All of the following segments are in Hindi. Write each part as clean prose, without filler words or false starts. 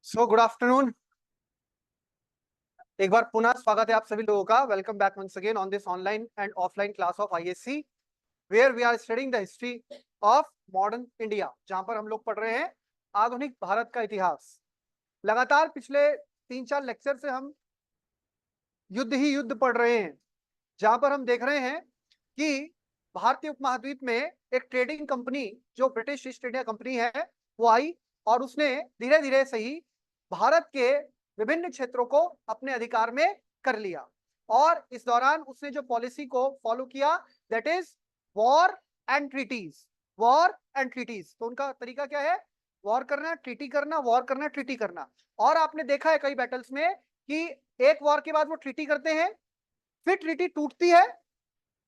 Good afternoon. एक बार पुनः स्वागत है आप सभी लोगों का। Welcome back once again on this online and offline class of ISC, where we are studying the history of modern India, जहां पर हम लोग पढ़ रहे हैं आधुनिक भारत का इतिहास। लगातार पिछले 3-4 लेक्चर से हम युद्ध ही युद्ध पढ़ रहे हैं, जहां पर हम देख रहे हैं कि भारतीय उपमहाद्वीप में एक ट्रेडिंग कंपनी जो ब्रिटिश ईस्ट इंडिया कंपनी है वो आई और उसने धीरे धीरे सही भारत के विभिन्न क्षेत्रों को अपने अधिकार में कर लिया। और इस दौरान उसने जो पॉलिसी को फॉलो किया that is war and treaties. War and treaties, तो उनका तरीका क्या है? वॉर करना, ट्रीटी करना, वॉर करना, ट्रीटी करना। और आपने देखा है कई बैटल्स में कि एक वॉर के बाद वो ट्रीटी करते हैं, फिर ट्रीटी टूटती है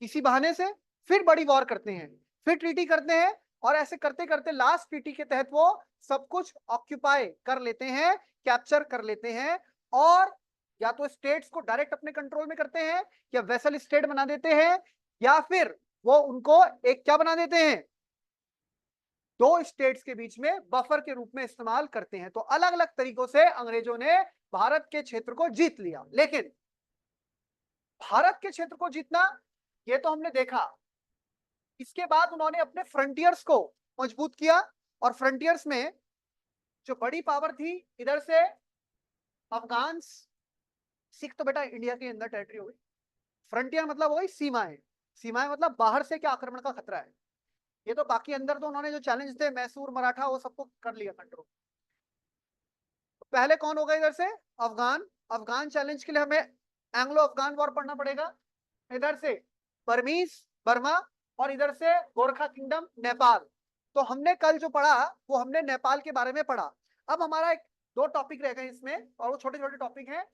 किसी बहाने से, फिर बड़ी वॉर करते हैं, फिर ट्रीटी करते हैं, और ऐसे करते करते लास्ट ट्रीटी के तहत वो सब कुछ ऑक्यूपाई कर लेते हैं, कैप्चर कर लेते हैं। और या तो स्टेट्स को डायरेक्ट अपने कंट्रोल में करते हैं, या वेसल स्टेट बना देते हैं, या फिर वो उनको एक क्या बना देते हैं, दो स्टेट्स के बीच में बफर के रूप में इस्तेमाल करते हैं। तो अलग अलग तरीकों से अंग्रेजों ने भारत के क्षेत्र को जीत लिया। लेकिन भारत के क्षेत्र को जीतना ये तो हमने देखा, इसके बाद उन्होंने अपने फ्रंटियर्स को मजबूत किया। और फ्रंटियर्स में जो बड़ी पावर थी, इधर से अफगान, सिख तो बेटा इंडिया के अंदर टेरिटरी हो गई। फ्रंटियर मतलब वही सीमाएं, सीमाएं मतलब बाहर से क्या आक्रमण का खतरा है। ये तो बाकी अंदर तो उन्होंने जो चैलेंज थे मैसूर मराठा वो सबको कर लिया कंट्रोल। तो पहले कौन होगा इधर से? अफगान। अफगान चैलेंज के लिए हमें एंग्लो अफगान वॉर पढ़ना पड़ेगा। इधर से बर्मीज बर्मा, और इधर से गोरखा किंगडम नेपाल। तो हमने कल जो पढ़ा वो हमने नेपाल के बारे में पढ़ा। अब हमारा एक दो टॉपिक रह गए इसमें, और वो छोटे छोटे टॉपिक हैं।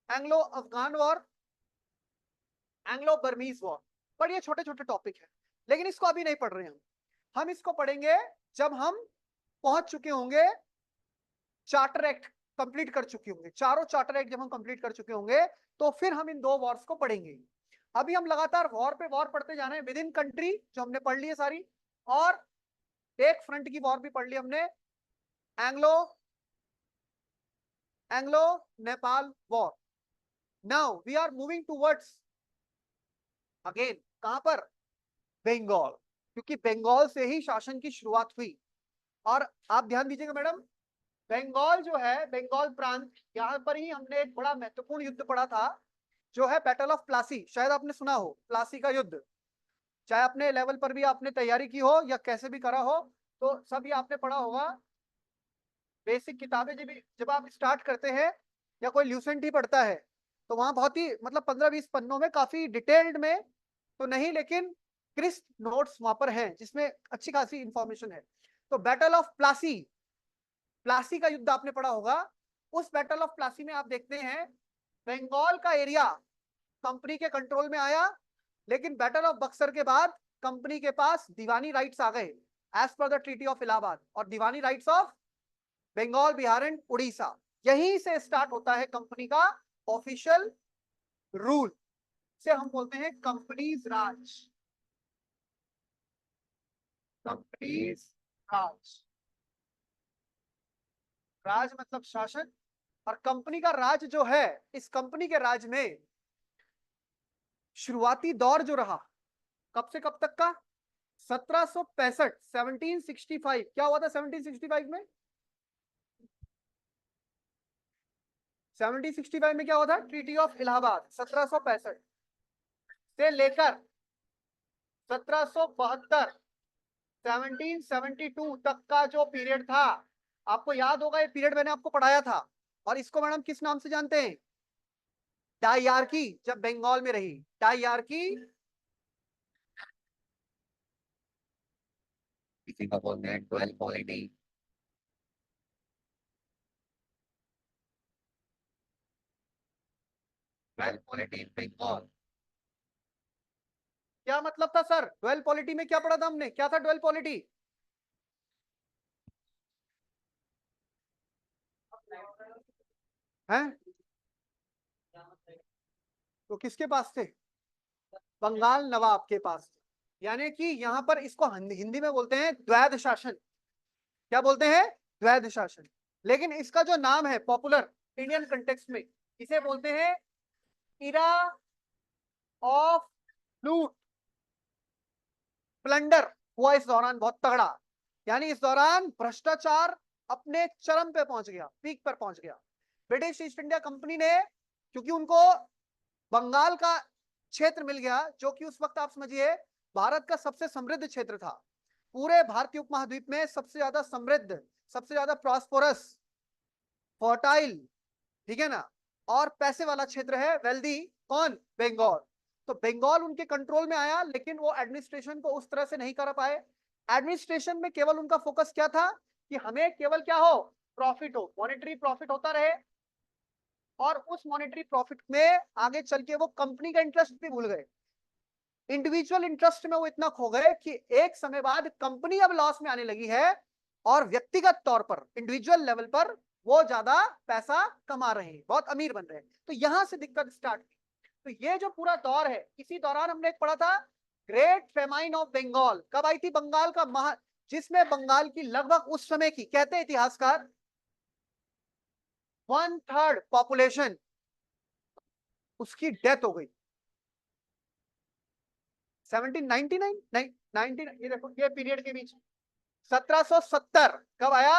Anglo Afghan war, Anglo Burmese war. पर ये छोटे छोटे टॉपिक है, लेकिन इसको अभी नहीं पढ़ रहे हैं हम इसको पढ़ेंगे जब हम पहुंच चुके होंगे, चार्टर एक्ट कंप्लीट कर चुके होंगे, चारों चार्टर एक्ट जब हम कंप्लीट कर चुके होंगे तो फिर हम इन दो वॉर्स को पढ़ेंगे। अभी हम लगातार वॉर पे वॉर पढ़ते जा रहे हैं। विद इन कंट्री जो हमने पढ़ ली है सारी, और एक फ्रंट की वॉर भी पढ़ ली हमने, Anglo Anglo Nepal war. Now we are moving towards again कहां पर? बंगाल, क्योंकि बंगाल से ही शासन की शुरुआत हुई। और आप ध्यान दीजिएगा मैडम, बंगाल जो है, बंगाल प्रांत, यहाँ पर ही हमने एक बड़ा महत्वपूर्ण युद्ध पढ़ा था जो है बैटल ऑफ प्लासी। शायद आपने सुना हो प्लासी का युद्ध, चाहे अपने लेवल पर भी आपने तैयारी की हो या कैसे भी करा हो, तो सब ये आपने पढ़ा होगा। बेसिक किताबें जब आप स्टार्ट करते हैं या कोई ल्यूसेंट ही पढ़ता है तो वहां बहुत ही मतलब 15-20 पन्नों में काफी डिटेल्ड में तो नहीं, लेकिन क्रिस्प नोट्स वहां पर हैं जिसमें अच्छी खासी इंफॉर्मेशन है। तो बैटल ऑफ प्लासी, प्लासी का युद्ध आपने पढ़ा होगा। उस बैटल ऑफ प्लासी में आप देखते हैं बंगाल का एरिया कंपनी के कंट्रोल में आया, लेकिन बैटल ऑफ बक्सर के बाद कंपनी के पास दीवानी राइट्स आ गए as per the treaty of Allahabad, और diwani rights of Bengal, Bihar and Orissa. यहीं से स्टार्ट होता है कंपनी का ऑफिशियल रूल, से हम बोलते हैं कंपनीज राज। कंपनीज राज, राज मतलब शासन, और कंपनी का राज जो है, इस कंपनी के राज में शुरुआती दौर जो रहा कब से कब तक का? 1765, 1765। क्या हुआ था 1765 में? 1765 में क्या हुआ था? Treaty of Allahabad. 1765 से लेकर 1772, 1772 तक का जो पीरियड था, आपको याद होगा ये पीरियड मैंने आपको पढ़ाया था। और इसको मैडम किस नाम से जानते हैं? डायआर्की। जब बंगाल में रही डायआर्की, किसी का बोलते हैं 12 पॉलिटी। बंगाल क्या मतलब था सर? ड्वेल पॉलिटी में क्या पढ़ा था हमने? क्या था ड्वेल पॉलिटी? हैं? तो किसके पास थे? बंगाल नवाब के पास थे। यानी कि यहां पर इसको हिंदी में बोलते हैं द्वैध शासन। क्या बोलते हैं? द्वैध शासन। लेकिन इसका जो नाम है पॉपुलर इंडियन कंटेक्स्ट में, इसे बोलते हैं इरा ऑफ लूट, प्लंडर हुआ इस दौरान बहुत तगड़ा। यानी इस दौरान भ्रष्टाचार अपने चरम पे पहुंच गया, पीक पर पहुंच गया। ब्रिटिश ईस्ट इंडिया कंपनी ने, क्योंकि उनको बंगाल का क्षेत्र मिल गया, जो कि उस वक्त आप समझिए भारत का सबसे समृद्ध क्षेत्र था, पूरे भारतीय उपमहाद्वीप में सबसे ज्यादा समृद्ध, सबसे ज्यादा प्रॉस्पेरस, फर्टाइल, ठीक है ना, और पैसे वाला क्षेत्र है, वेल्दी, कौन? बंगाल। तो बंगाल उनके कंट्रोल में आया, लेकिन वो एडमिनिस्ट्रेशन को उस तरह से नहीं कर पाए। एडमिनिस्ट्रेशन में केवल उनका फोकस क्या था कि हमें केवल क्या हो, प्रॉफिट हो, मॉनेटरी प्रॉफिट होता रहे। और उस मॉनेटरी प्रॉफिट में आगे चल के वो कंपनी का इंटरेस्ट भी भूल गए, इंडिविजुअल इंटरेस्ट में वो इतना खो गए कि एक समय बाद कंपनी अब लॉस में आने लगी है और व्यक्तिगत तौर पर, इंडिविजुअल लेवल पर वो ज्यादा पैसा कमा रहे हैं, बहुत अमीर बन रहे हैं। तो यहां से दिक्कत स्टार्ट की। तो ये जो पूरा दौर है, इसी दौरान हमने एक पढ़ा था ग्रेट फेमाइन ऑफ बंगाल। कब आई थी? बंगाल का महा, जिसमें बंगाल की लगभग उस समय की, कहते हैं इतिहासकार, 1/3 पॉपुलेशन उसकी डेथ हो गई। 1799, ये देखो ये पीरियड के बीच 1770 कब आया?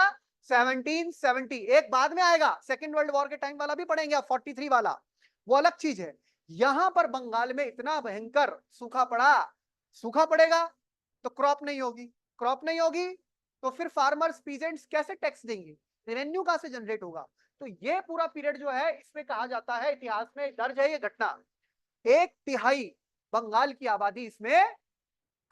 1770। एक बाद में आएगा, सेकेंड वर्ल्ड वॉर के टाइम वाला भी पढ़ेंगे आप, 43 वाला, वो अलग चीज है। यहां पर बंगाल में इतना भयंकर सूखा पड़ा, सूखा पड़ेगा तो क्रॉप नहीं होगी, क्रॉप नहीं होगी तो फिर फार्मर्स, पीजेंट्स कैसे टैक्स देंगे, रेवेन्यू कहां से जनरेट होगा? तो ये पूरा पीरियड जो है, इसमें कहा जाता है, इतिहास में दर्ज है ये घटना, 1/3 बंगाल की आबादी इसमें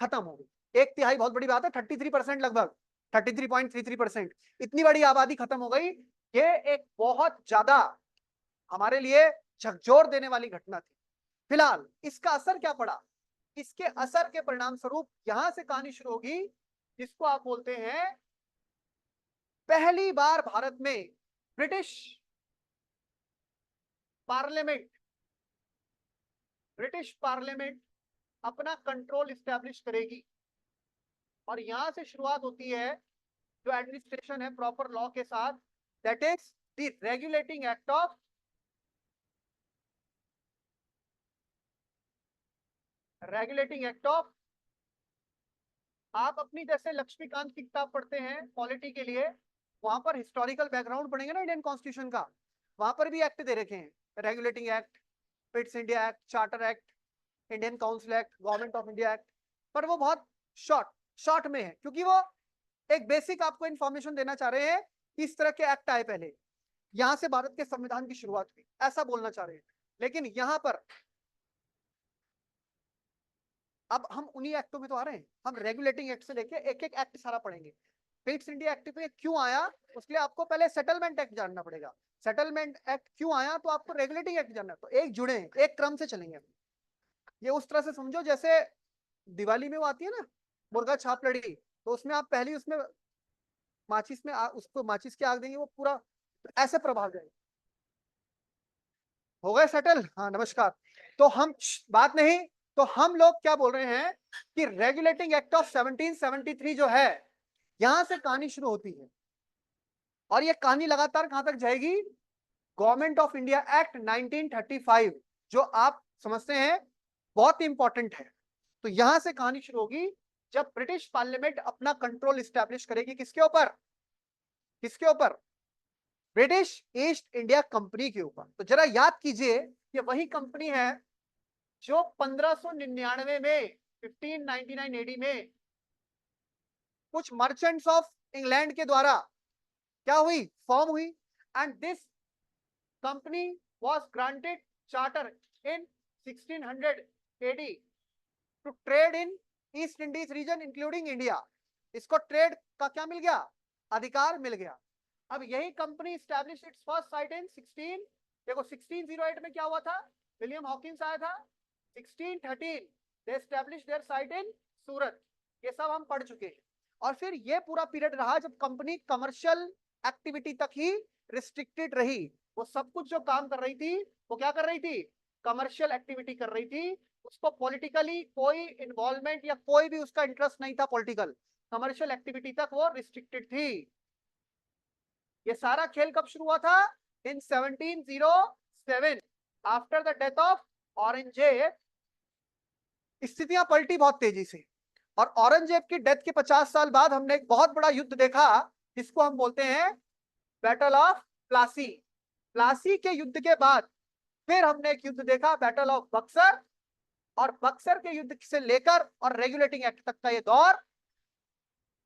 खत्म हो गई। 1/3 बहुत बड़ी बात है, 33% लगभग, 33.33%, इतनी बड़ी आबादी खत्म हो गई। ये एक बहुत ज्यादा हमारे लिए झकझोर देने वाली घटना थी। फिलहाल इसका असर क्या पड़ा? इसके असर के परिणाम स्वरूप यहां से कहानी शुरू होगी, जिसको आप बोलते हैं पहली बार भारत में ब्रिटिश पार्लियामेंट, ब्रिटिश पार्लियामेंट अपना कंट्रोल स्टैब्लिश करेगी। और यहां से शुरुआत होती है जो एडमिनिस्ट्रेशन है प्रॉपर लॉ के साथ, that is the regulating act of, regulating act of, आप अपनी जैसे लक्ष्मीकांत की किताब पढ़ते हैं पॉलिटी के लिए, वहां पर हिस्टोरिकल बैकग्राउंड पढ़ेंगे ना इंडियन कॉन्स्टिट्यूशन का, वहां पर भी एक्ट दे रखे हैं, regulating act, Pitt's India act, charter act, Indian council act, government of India act. पर वो बहुत शॉर्ट शॉर्ट में है, क्योंकि वो एक बेसिक आपको इंफॉर्मेशन देना चाह रहे हैं कि इस तरह के एक्ट आए पहले, यहां से भारत के संविधान की शुरुआत हुई, ऐसा बोलना चाह रहे हैं। लेकिन यहां पर अब हम उन्हीं एक्टों में तो आ रहे हैं, हम रेगुलेटिंग एक्ट से लेके एक एक एक्ट सारा पढ़ेंगे। पिट्स इंडिया एक्ट पे क्यों आया, उसके लिए आपको पहले सेटलमेंट एक्ट जानना पड़ेगा। सेटलमेंट एक्ट क्यों आया, तो आपको रेगुलेटिंग एक्ट जानना है। तो एक जुड़े हैं, एक क्रम से चलेंगे। ये उस तरह से समझो जैसे दिवाली में वो आती है ना मुर्गा छाप लड़ी, तो उसमें आप पहली उसमें माचिस में उसको माचिस की आग देंगे, वो पूरा ऐसे प्रभाव जाएगा। हो गए सेटल? हाँ नमस्कार। तो हम बात नहीं, तो हम लोग क्या बोल रहे हैं कि रेगुलेटिंग एक्ट ऑफ 1773 जो है, यहां से कहानी शुरू होती है। और ये कहानी लगातार कहां तक जाएगी? गवर्नमेंट ऑफ इंडिया एक्ट 1935, जो आप समझते हैं बहुत इंपॉर्टेंट है। तो यहां से कहानी शुरू होगी, जब ब्रिटिश पार्लियामेंट अपना कंट्रोल स्टैब्लिश करेगी, किसके ऊपर? किसके ऊपर? ब्रिटिश ईस्ट इंडिया कंपनी के ऊपर। तो जरा याद कीजिए, ये वही कंपनी है जो 1599 में, 1599 एडी में कुछ मर्चेंट्स ऑफ इंग्लैंड के द्वारा क्या हुई? फॉर्म हुई। And this company was granted charter in 1600 AD to trade in East Indies region including India. इसको ट्रेड का क्या मिल गया? अधिकार मिल गया। अब यही company establish its first site in 16, देखो 1608 में क्या हुआ था? विलियम हॉकिंस आया था। 1613 दे एस्टैब्लिश देयर साइट इन सूरत। ये सब हम पढ़ चुके हैं। और फिर ये पूरा पीरियड रहा जब कंपनी कमर्शियल एक्टिविटी तक ही रिस्ट्रिक्टेड रही। वो सब कुछ जो काम कर रही थी, वो क्या कर रही थी? कमर्शियल एक्टिविटी कर रही थी। उसको पॉलिटिकली कोई इन्वॉल्वमेंट या कोई भी उसका इंटरेस्ट नहीं था पॉलिटिकल, कमर्शियल एक्टिविटी तक वो रिस्ट्रिक्टेड थी। ये सारा खेल कब शुरू हुआ था? इन 1707 after the death of Aurangzeb. स्थितियां पलटी बहुत तेजी से, और औरंगजेब की डेथ के 50 साल बाद हमने एक बहुत बड़ा युद्ध देखा, जिसको हम बोलते हैं बैटल ऑफ प्लासी। प्लासी के युद्ध के बाद फिर हमने एक युद्ध देखा, बैटल ऑफ बक्सर। और बक्सर के युद्ध से लेकर और रेगुलेटिंग एक्ट तक का ये दौर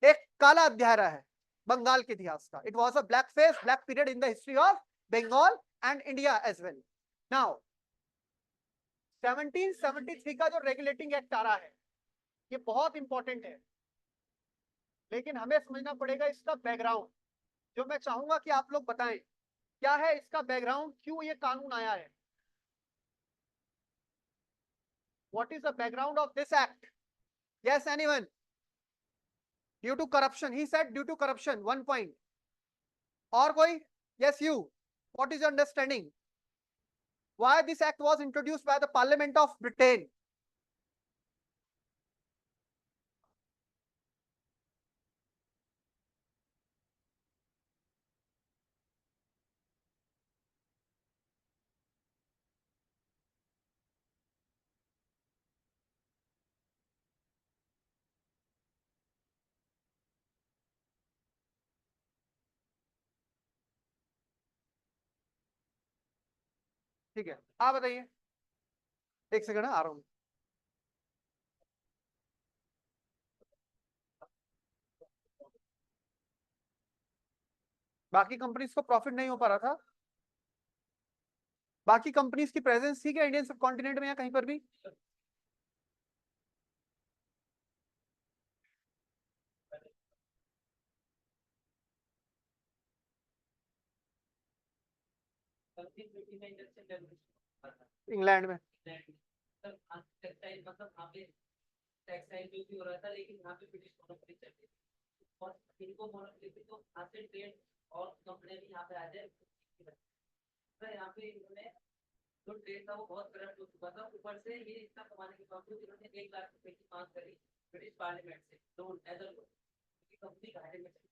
एक काला अध्याय रहा है बंगाल के इतिहास का। It was a black face, black period in the history of Bengal and India as well. Now 1773 का जो रेगुलेटिंग एक्ट आ रहा है, ये बहुत इंपॉर्टेंट है, लेकिन हमें समझना पड़ेगा इसका बैकग्राउंड, जो मैं चाहूंगा कि आप लोग बताएं क्या है इसका बैकग्राउंड, क्यों ये कानून आया है। What is the background of this act? Yes anyone? Due to corruption, he said due to corruption, 1 point. और कोई? Yes you, what is your understanding? Why this act was introduced by the Parliament of Britain? ठीक है, आप बताइए। एक सेकंड, आ रहा हूं। बाकी कंपनीज को प्रॉफिट नहीं हो पा रहा था? बाकी कंपनीज की प्रेजेंस थी क्या इंडियन सब कॉन्टिनेंट में या कहीं पर भी? इंग्लैंड में? टेक्सटाइल भी हो रहा था, लेकिन यहाँ पे ब्रिटिश मोनोपोली चल रही थी और इनको मोनोपोली थी, तो यहाँ से ट्रेड और कंपनी भी यहाँ पे आ जाए। तो यहाँ पे इन्होंने जो ट्रेड था वो बहुत करप्ट हो चुका था। ऊपर से ये इतना कमाने के बावजूद इन्होंने 1 लाख रुपए की मांग करी ब्रिटिश पार्लियामेंट से, लोन एज अ लोन, क्योंकि कंपनी घाटे में चली।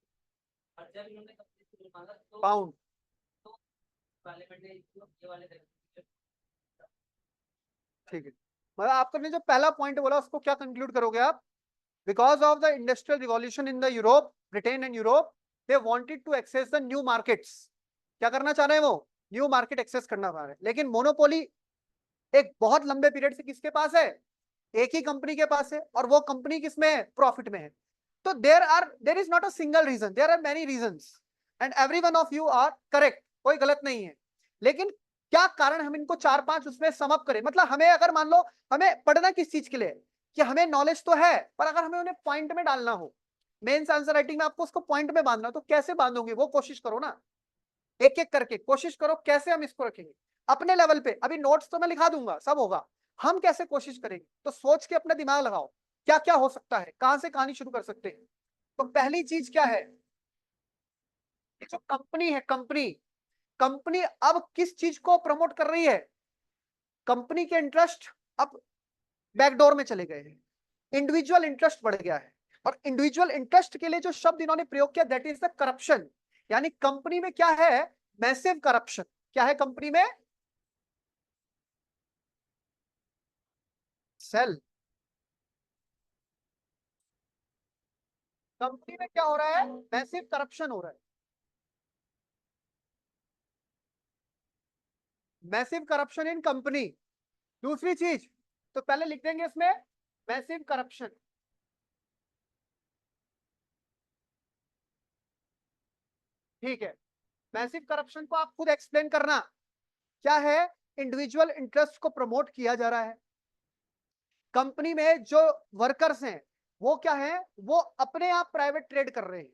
और जब इन्होंने कंपनी से लोन मांगा पाउंड। तो पार्लियामेंट ने ये वाले ठीक है, मतलब आपने जो पहला पॉइंट बोला उसको क्या कंक्लूड करोगे आप? Because of the industrial revolution in the Europe, Britain and Europe, they wanted to access the new markets. क्या करना चाह रहे हैं वो? न्यू मार्केट एक्सेस करना चाह रहे हैं। लेकिन मोनोपोली एक बहुत लंबे पीरियड से किसके पास है? एक ही कंपनी के पास है, और वो कंपनी किसमें है? प्रॉफिट में है। तो there is not a single reason, there are many reasons, and every one of you are correct, कोई गलत नहीं है। लेकिन क्या कारण हम इनको 4-5 उसमें समअप करें? मतलब हमें अगर मान लो हमें पढ़ना किस चीज के लिए, कि हमें नॉलेज तो है, पर अगर हमें उन्हें पॉइंट में डालना हो, मेंस आंसर राइटिंग में आपको उसको पॉइंट में बांधना, तो कैसे बांधोगे वो कोशिश करो ना। एक एक करके कोशिश करो कैसे हम इसको रखेंगे अपने लेवल पे। अभी नोट्स तो मैं लिखा दूंगा, सब होगा, हम कैसे कोशिश करेंगे, तो सोच के अपना दिमाग लगाओ क्या क्या हो सकता है, कहां से कहानी शुरू कर सकते हैं। तो पहली चीज क्या है, ये जो कंपनी है, कंपनी कंपनी अब किस चीज को प्रमोट कर रही है? कंपनी के इंटरेस्ट अब बैकडोर में चले गए हैं, इंडिविजुअल इंटरेस्ट बढ़ गया है। और इंडिविजुअल इंटरेस्ट के लिए जो शब्द इन्होंने प्रयोग किया, दैट इज द करप्शन। यानी कंपनी में क्या है? Massive corruption. क्या है कंपनी में? सेल। कंपनी में क्या हो रहा है? मैसिव करप्शन हो रहा है। Massive corruption in company. दूसरी चीज, तो पहले लिख देंगे इसमें मैसिव करप्शन। ठीक है, मैसिव करप्शन को आप खुद एक्सप्लेन करना क्या है। इंडिविजुअल इंटरेस्ट को प्रमोट किया जा रहा है। कंपनी में जो वर्कर्स हैं वो क्या है? वो अपने आप प्राइवेट ट्रेड कर रहे हैं।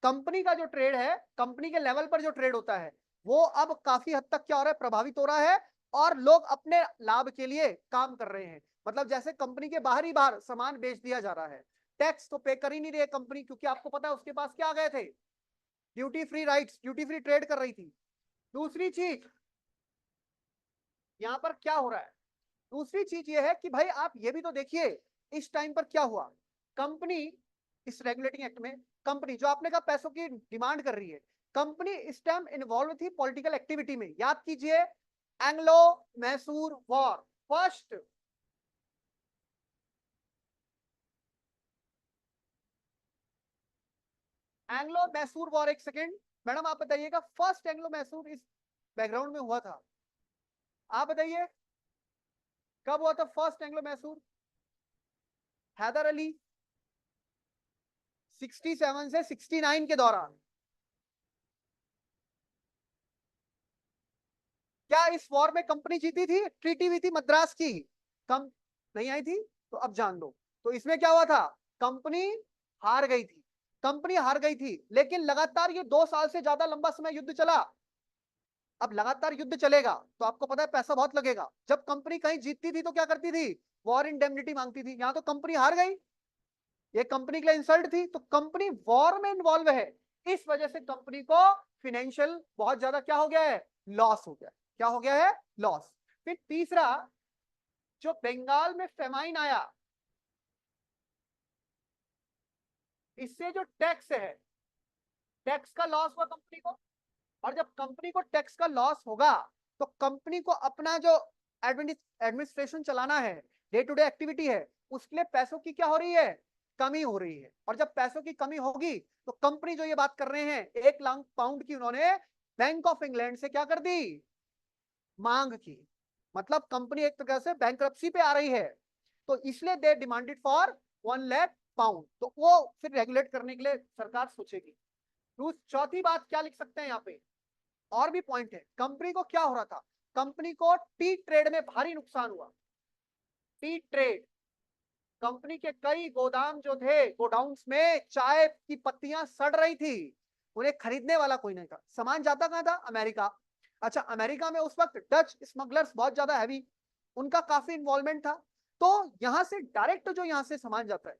कंपनी का जो ट्रेड है, कंपनी के लेवल पर जो ट्रेड होता है, वो अब काफी हद तक क्या हो रहा है? प्रभावित हो रहा है। और लोग अपने लाभ के लिए काम कर रहे हैं। मतलब जैसे कंपनी के बाहर ही बाहर सामान बेच दिया जा रहा है, टैक्स तो पे कर ही नहीं रही है कंपनी, क्योंकि आपको पता है उसके पास क्या आ गए थे? Duty free rights, duty free trade कर रही थी। दूसरी चीज यहां पर क्या हो रहा है? दूसरी चीज ये है कि भाई आप ये भी तो देखिए, इस टाइम पर क्या हुआ? कंपनी, इस रेगुलेटिंग एक्ट में कंपनी जो आपने कहा पैसों की डिमांड कर रही है, कंपनी स्टेम इन्वॉल्व थी पॉलिटिकल एक्टिविटी में। याद कीजिए, Anglo Mysore war, first Anglo Mysore war. एक सेकेंड मैडम, आप बताइएगा फर्स्ट एंग्लो मैसूर इस बैकग्राउंड में हुआ था, आप बताइए कब हुआ था फर्स्ट एंग्लो मैसूर? हैदर अली 67 से 69 के दौरान। क्या इस वॉर में कंपनी जीती थी? ट्रीटी हुई थी मद्रास की, कम नहीं आई थी, तो अब जान लो। तो इसमें क्या हुआ था, कंपनी हार गई थी, कंपनी हार गई थी, लेकिन लगातार ये 2 साल से ज्यादा लंबा समय युद्ध चला। अब लगातार युद्ध चलेगा तो आपको पता है पैसा बहुत लगेगा। जब कंपनी कहीं जीतती थी तो क्या करती थी, वॉर इंडेमनिटी मांगती थी। यहां तो कंपनी हार गई, ये कंपनी के लिए इंसल्ट थी, तो कंपनी वॉर में इन्वॉल्व है, इस वजह से कंपनी को फिनेंशियल बहुत ज्यादा क्या हो गया है, लॉस हो गया। क्या हो गया है, लॉस। फिर तीसरा, जो बंगाल में फेमाइन आया, इससे जो टैक्स है, टैक्स का लॉस हुआ कंपनी को। और जब कंपनी को टैक्स का लॉस होगा तो कंपनी को अपना जो एडमिनिस्ट्रेशन चलाना है, डे टू डे एक्टिविटी है, उसके लिए पैसों की क्या हो रही है, कमी हो रही है। और जब पैसों की कमी होगी तो कंपनी जो ये बात कर रहे हैं 1 लाख पाउंड की, उन्होंने बैंक ऑफ इंग्लैंड से क्या कर दी, मांग की। मतलब कंपनी एक तरह से बैंक्रप्सी पे आ रही है, तो इसलिए they demanded for 1 lakh pound. तो वो फिर रेगुलेट करने के लिए सरकार सोचेगी। चौथी बात क्या लिख सकते हैं यहाँ पे, और भी पॉइंट है। कंपनी को क्या हो रहा था, कंपनी को टी ट्रेड में भारी नुकसान हुआ। टी ट्रेड, कंपनी के कई गोदाम जो थे, गोडाउन्स में चाय की पत्तियां सड़ रही थी, उन्हें खरीदने वाला कोई नहीं था। सामान जाता कहां था, अमेरिका। अच्छा, अमेरिका में उस वक्त डच स्मगलर्स बहुत ज्यादा हैवी, उनका काफी इन्वॉल्वमेंट था। तो यहां से डायरेक्ट जो यहां से सामान जाता है,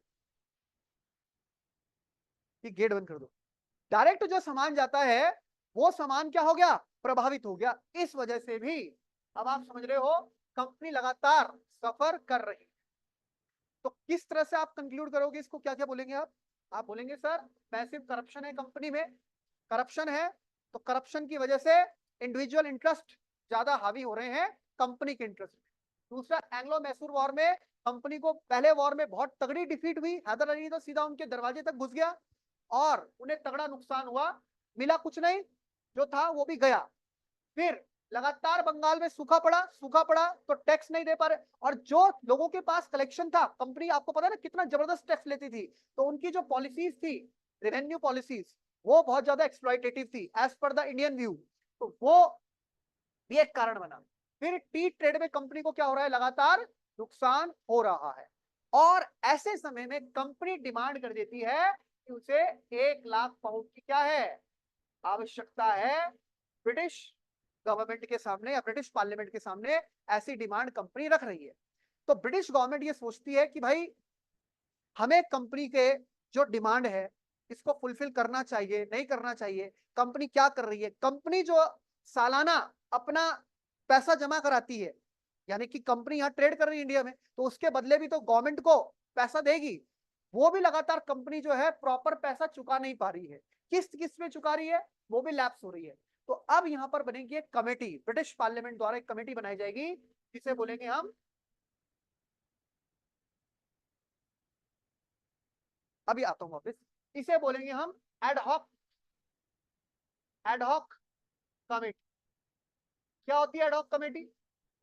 ये गेट बंद कर दो, डायरेक्ट जो सामान जाता है वो सामान क्या हो गया, प्रभावित हो गया। इस वजह से भी अब आप समझ रहे हो कंपनी लगातार सफर कर रही। तो किस तरह से आप कंक्लूड करोगे इसको, क्या क्या बोलेंगे आप बोलेंगे सर मैसिव करप्शन है कंपनी में, करप्शन है, तो करप्शन की वजह से इंडिविजुअल इंटरेस्ट ज्यादा हावी हो रहे हैं कंपनी के इंटरेस्ट। दूसरा, एंग्लो मैसूर वॉर में कंपनी को पहले वॉर में बहुत तगड़ी डिफीट हुई, हैदर अली तो सीधा उनके दरवाजे तक घुस गया और उन्हें तगड़ा नुकसान हुआ, मिला कुछ नहीं, जो था वो भी गया। फिर लगातार बंगाल में सूखा पड़ा तो टैक्स नहीं दे पा रहे, और जो लोगों के पास कलेक्शन था, कंपनी आपको पता है ना कितना जबरदस्त टैक्स लेती थी, तो उनकी जो पॉलिसीज थी, रेवेन्यू पॉलिसीज, वो बहुत ज्यादा एक्सप्लॉइटेटिव थी as per the Indian view. तो वो भी एक कारण बना। फिर टी ट्रेड में कंपनी को क्या हो रहा है, लगातार नुकसान हो रहा है, और ऐसे समय में कंपनी डिमांड कर देती है कि उसे 1 लाख पाउंड की क्या है, आवश्यकता है। ब्रिटिश गवर्नमेंट के सामने या ब्रिटिश पार्लियामेंट के सामने ऐसी डिमांड कंपनी रख रही है। तो ब्रिटिश गवर्नमेंट ये सोचती है कि भाई हमें कंपनी के जो डिमांड है इसको फुलफिल करना चाहिए, नहीं करना चाहिए। कंपनी क्या कर रही है, कंपनी जो सालाना अपना पैसा जमा कराती है, यानी कि कंपनी यहाँ ट्रेड कर रही है इंडिया में, तो उसके बदले भी तो गवर्नमेंट को पैसा देगी, वो भी लगातार कंपनी जो है प्रॉपर पैसा चुका नहीं पा रही है, किस्त किस्त में चुका रही है, वो भी लैप्स हो रही है। तो अब यहाँ पर बनेगी एक कमेटी, ब्रिटिश पार्लियामेंट द्वारा एक कमेटी बनाई जाएगी, जिसे बोलेंगे हम, अभी आता हूं वापस, इसे बोलेंगे हम एडहॉक, एडहॉक कमेटी। क्या होती है एडहॉक कमेटी,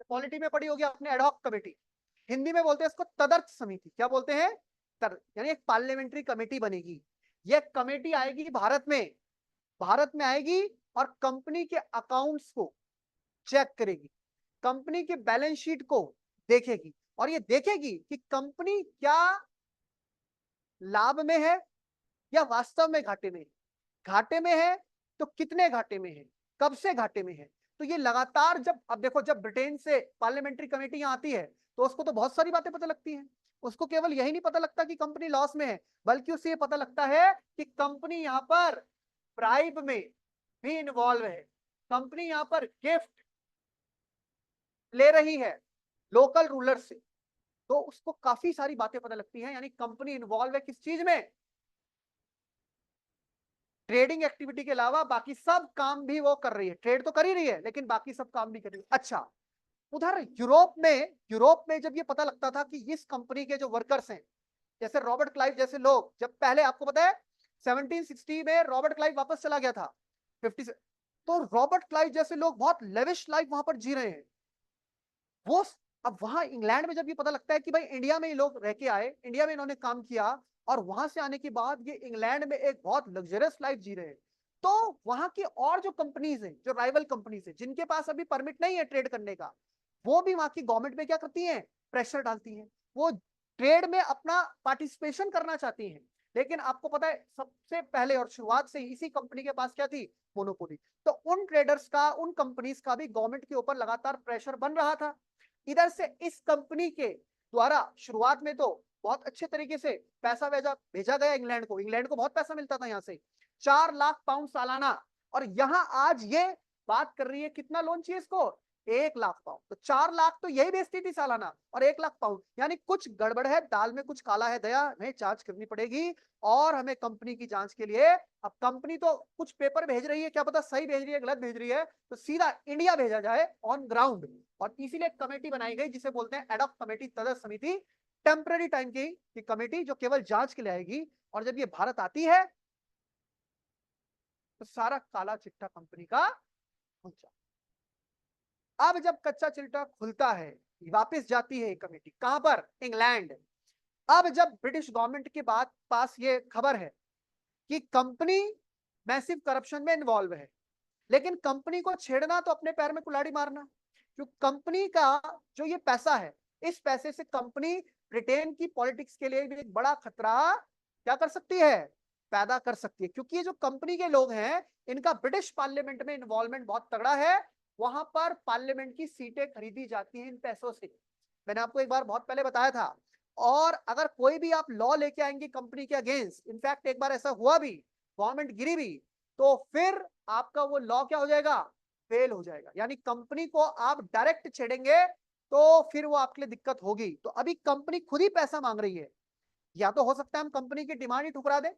पॉलिटी में पढ़ी होगी आपने, एडहॉक कमेटी। हिंदी में बोलते हैं इसको तदर्थ समिति। क्या बोलते हैं, यानी एक पार्लियामेंट्री कमेटी बनेगी। ये कमेटी आएगी भारत में, भारत में आएगी और कंपनी के अकाउंट्स को चेक करेगी, कंपनी के बैलेंस शीट को देखेगी, और ये देखेगी कि कंपनी क्या लाभ में है या वास्तव में घाटे में है। घाटे में है तो कितने घाटे में है, कब से घाटे में है। तो ये लगातार, जब अब देखो, जब ब्रिटेन से पार्लियामेंट्री कमेटी यहाँ आती है तो उसको तो बहुत सारी बातें पता लगती हैं। उसको केवल यही नहीं पता लगता कि कंपनी लॉस में है, बल्कि उसे ये पता लगता है कि कंपनी यहाँ पर ब्राइब में भी इन्वॉल्व है, कंपनी यहाँ पर गिफ्ट ले रही है लोकल रूलर से। तो उसको काफी सारी बातें पता लगती हैं, यानी कंपनी इन्वॉल्व है किस चीज में, ट्रेडिंग एक्टिविटी के अलावा बाकी सब काम भी वो कर रही है, ट्रेड तो कर ही रही है लेकिन बाकी सब काम भी कर रही है। अच्छा, उधर यूरोप में जब ये पता लगता था कि इस कंपनी के जो वर्कर्स हैं, जैसे रॉबर्ट क्लाइव जैसे लोग, जब पहले आपको पता है 1760 में रॉबर्ट क्लाइव वापस चला गया था 50 से, तो रॉबर्ट क्लाइव जैसे लोग बहुत लेविश लाइफ वहां पर जी रहे हैं। वो अब वहां इंग्लैंड में जब ये पता लगता है कि भाई इंडिया में ये लोग रह के आए, इंडिया में इन्होंने काम किया और वहां से आने के बाद ये इंग्लैंड में एक बहुत लग्जरियस लाइफ जी रहे हैं, तो वहां की और जो कंपनीज हैं, जो राइवल कंपनीज हैं जिनके पास अभी परमिट नहीं है ट्रेड करने का, वो भी वहां की गवर्नमेंट में क्या करती हैं, प्रेशर डालती हैं, वो ट्रेड में अपना पार्टिसिपेशन करना चाहती हैं। लेकिन आपको पता है सबसे पहले और शुरुआत से इसी कंपनी के पास क्या थी, मोनोपोली। तो उन ट्रेडर्स का, उन कंपनीज का भी गवर्नमेंट के ऊपर लगातार प्रेशर बन रहा था। इधर से इस कंपनी के द्वारा शुरुआत में तो बहुत अच्छे तरीके से पैसा भेजा गया इंग्लैंड को, इंग्लैंड को बहुत पैसा मिलता था यहाँ से, 4 लाख पाउंड सालाना। और यहाँ आज ये बात कर रही है कितना लोन चाहिए इसको, 1 लाख पाउंड। तो 4 लाख तो यही बेचती थी सालाना, और 1 लाख पाउंड, यानी कुछ गड़बड़ है, दाल में कुछ काला है दया, हमें जांच करनी पड़ेगी। और हमें कंपनी की जांच के लिए, अब कंपनी तो कुछ पेपर भेज रही है, क्या पता सही भेज रही है गलत भेज रही है, तो सीधा इंडिया भेजा जाए ऑन ग्राउंड। और इसीलिए कमेटी बनाई गई जिसे बोलते हैं एडॉक कमेटी, तदर्थ समिति, टेम्पररी टाइम की कमेटी जो केवल जांच के लिए आएगी। और जब ये भारत आती है तो सारा काला चिट्ठा कंपनी का खुल जाता। अब जब कच्चा चिट्ठा खुलता है, वापस जाती है कमेटी कहां पर, इंग्लैंड। अब जब ब्रिटिश गवर्नमेंट के बाद पास ये खबर है कि कंपनी मैसिव करप्शन में इन्वॉल्व है, लेकिन कंपनी को छेड़ना तो अपने पैर में कुल्हाड़ी मारना, क्योंकि कंपनी का जो ये पैसा है, इस पैसे से कंपनी ब्रिटेन की पॉलिटिक्स के लिए भी एक बड़ा खतरा क्या कर सकती है, पैदा कर सकती है। क्योंकि ये जो कंपनी के लोग हैं, इनका ब्रिटिश पार्लियामेंट में इन्वॉल्वमेंट बहुत तगड़ा है, वहां पर पार्लियामेंट की सीटें खरीदी जाती हैं इन पैसों से, मैंने आपको एक बार बहुत पहले बताया था। और अगर कोई भी आप लॉ लेके आएंगे कंपनी के अगेंस्ट, इनफैक्ट एक बार ऐसा हुआ भी, गवर्नमेंट गिरी भी, तो फिर आपका वो लॉ क्या हो जाएगा, फेल हो जाएगा। यानी कंपनी को आप डायरेक्ट छेड़ेंगे तो फिर वो आपके लिए दिक्कत होगी। तो अभी कंपनी खुद ही पैसा मांग रही है, या तो हो सकता है हम कंपनी की डिमांड ही ठुकरा दें,